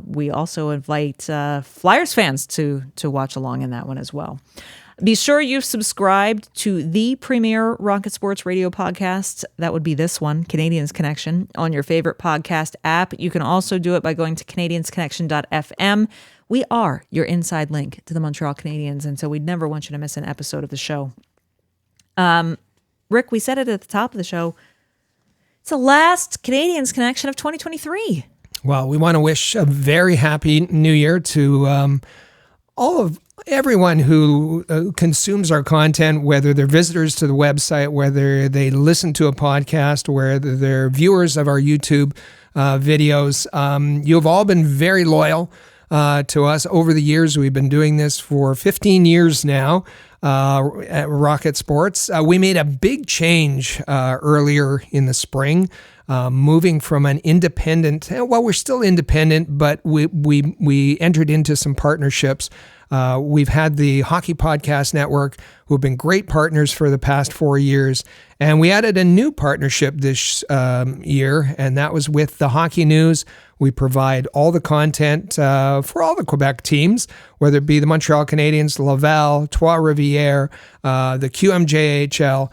we also invite Flyers fans to watch along in that one as well. Be sure you've subscribed to the premier Rocket Sports radio podcast. That would be this one, Canadiens Connection, on your favorite podcast app. You can also do it by going to canadiensconnection.fm. We are your inside link to the Montreal Canadiens, and so we'd never want you to miss an episode of the show. Rick, we said it at the top of the show. It's the last Canadiens Connection of 2023. Well, we want to wish a very happy new year to everyone who consumes our content, whether they're visitors to the website, whether they listen to a podcast, whether they're viewers of our YouTube videos. You've all been very loyal to us over the years. We've been doing this for 15 years now at Rocket Sports. We made a big change earlier in the spring. Moving from an independent, well, we're still independent, but we entered into some partnerships. We've had the Hockey Podcast Network, who have been great partners for the past 4 years. And we added a new partnership this year, and that was with the Hockey News. We provide all the content for all the Quebec teams, whether it be the Montreal Canadiens, Laval, Trois-Rivières, the QMJHL.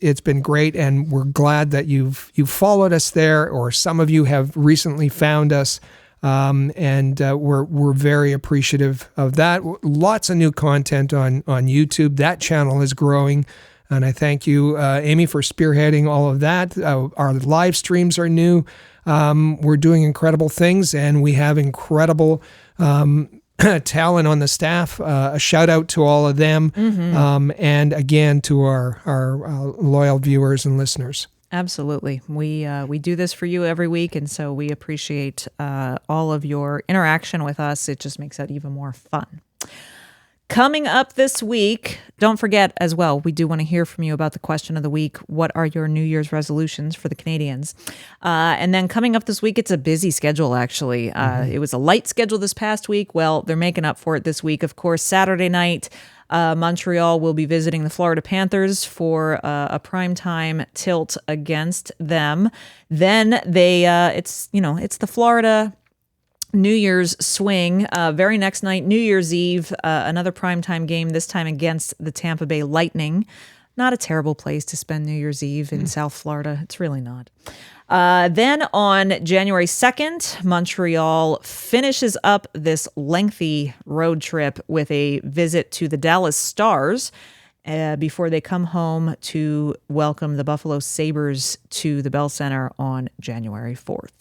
It's been great, and we're glad that you've followed us there, or some of you have recently found us, and we're very appreciative of that. Lots of new content on YouTube. That channel is growing, and I thank you, Amy, for spearheading all of that. Our live streams are new. We're doing incredible things, and we have incredible talent on the staff. A shout out to all of them, and again to our loyal viewers and listeners. Absolutely, we do this for you every week, and so we appreciate all of your interaction with us. It just makes it even more fun. Coming up this week, don't forget as well, we do want to hear from you about the question of the week. What are your New Year's resolutions for the Canadiens? And then coming up this week, it's a busy schedule, actually. It was a light schedule this past week. Well, they're making up for it this week. Of course, Saturday night, Montreal will be visiting the Florida Panthers for a primetime tilt against them. Then it's the Florida New Year's swing. Very next night, New Year's Eve, another primetime game, this time against the Tampa Bay Lightning. Not a terrible place to spend New Year's Eve in South Florida. It's really not. Then on January 2nd, Montreal finishes up this lengthy road trip with a visit to the Dallas Stars before they come home to welcome the Buffalo Sabres to the Bell Center on January 4th.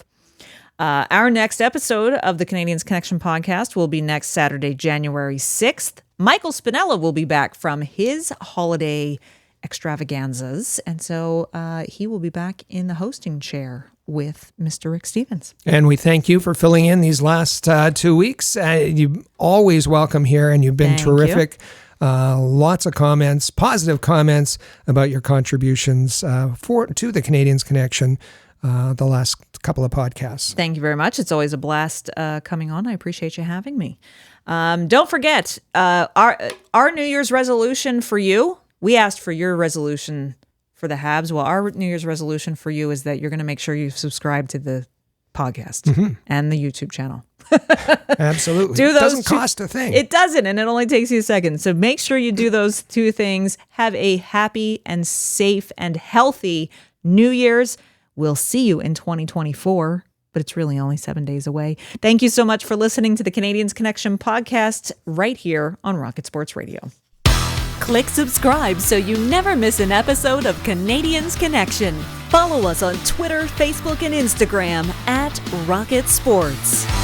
Our next episode of the Canadiens Connection podcast will be next Saturday, January 6th. Michael Spinella will be back from his holiday extravaganzas, and so he will be back in the hosting chair with Mr. Rick Stevens. And we thank you for filling in these last 2 weeks. You're always welcome here, and you've been terrific. Lots of comments, positive comments about your contributions to the Canadiens Connection. the last couple of podcasts. Thank you very much. It's always a blast coming on. I appreciate you having me. Don't forget, our New Year's resolution for you, we asked for your resolution for the Habs. Well, our New Year's resolution for you is that you're going to make sure you subscribe to the podcast and the YouTube channel. Absolutely. Do those it doesn't cost a thing. It doesn't, and it only takes you a second. So make sure you do those two things. Have a happy and safe and healthy New Year's. We'll see you in 2024, but it's really only 7 days away. Thank you so much for listening to the Canadiens Connection podcast right here on Rocket Sports Radio. Click subscribe so you never miss an episode of Canadiens Connection. Follow us on Twitter, Facebook, and Instagram at Rocket Sports.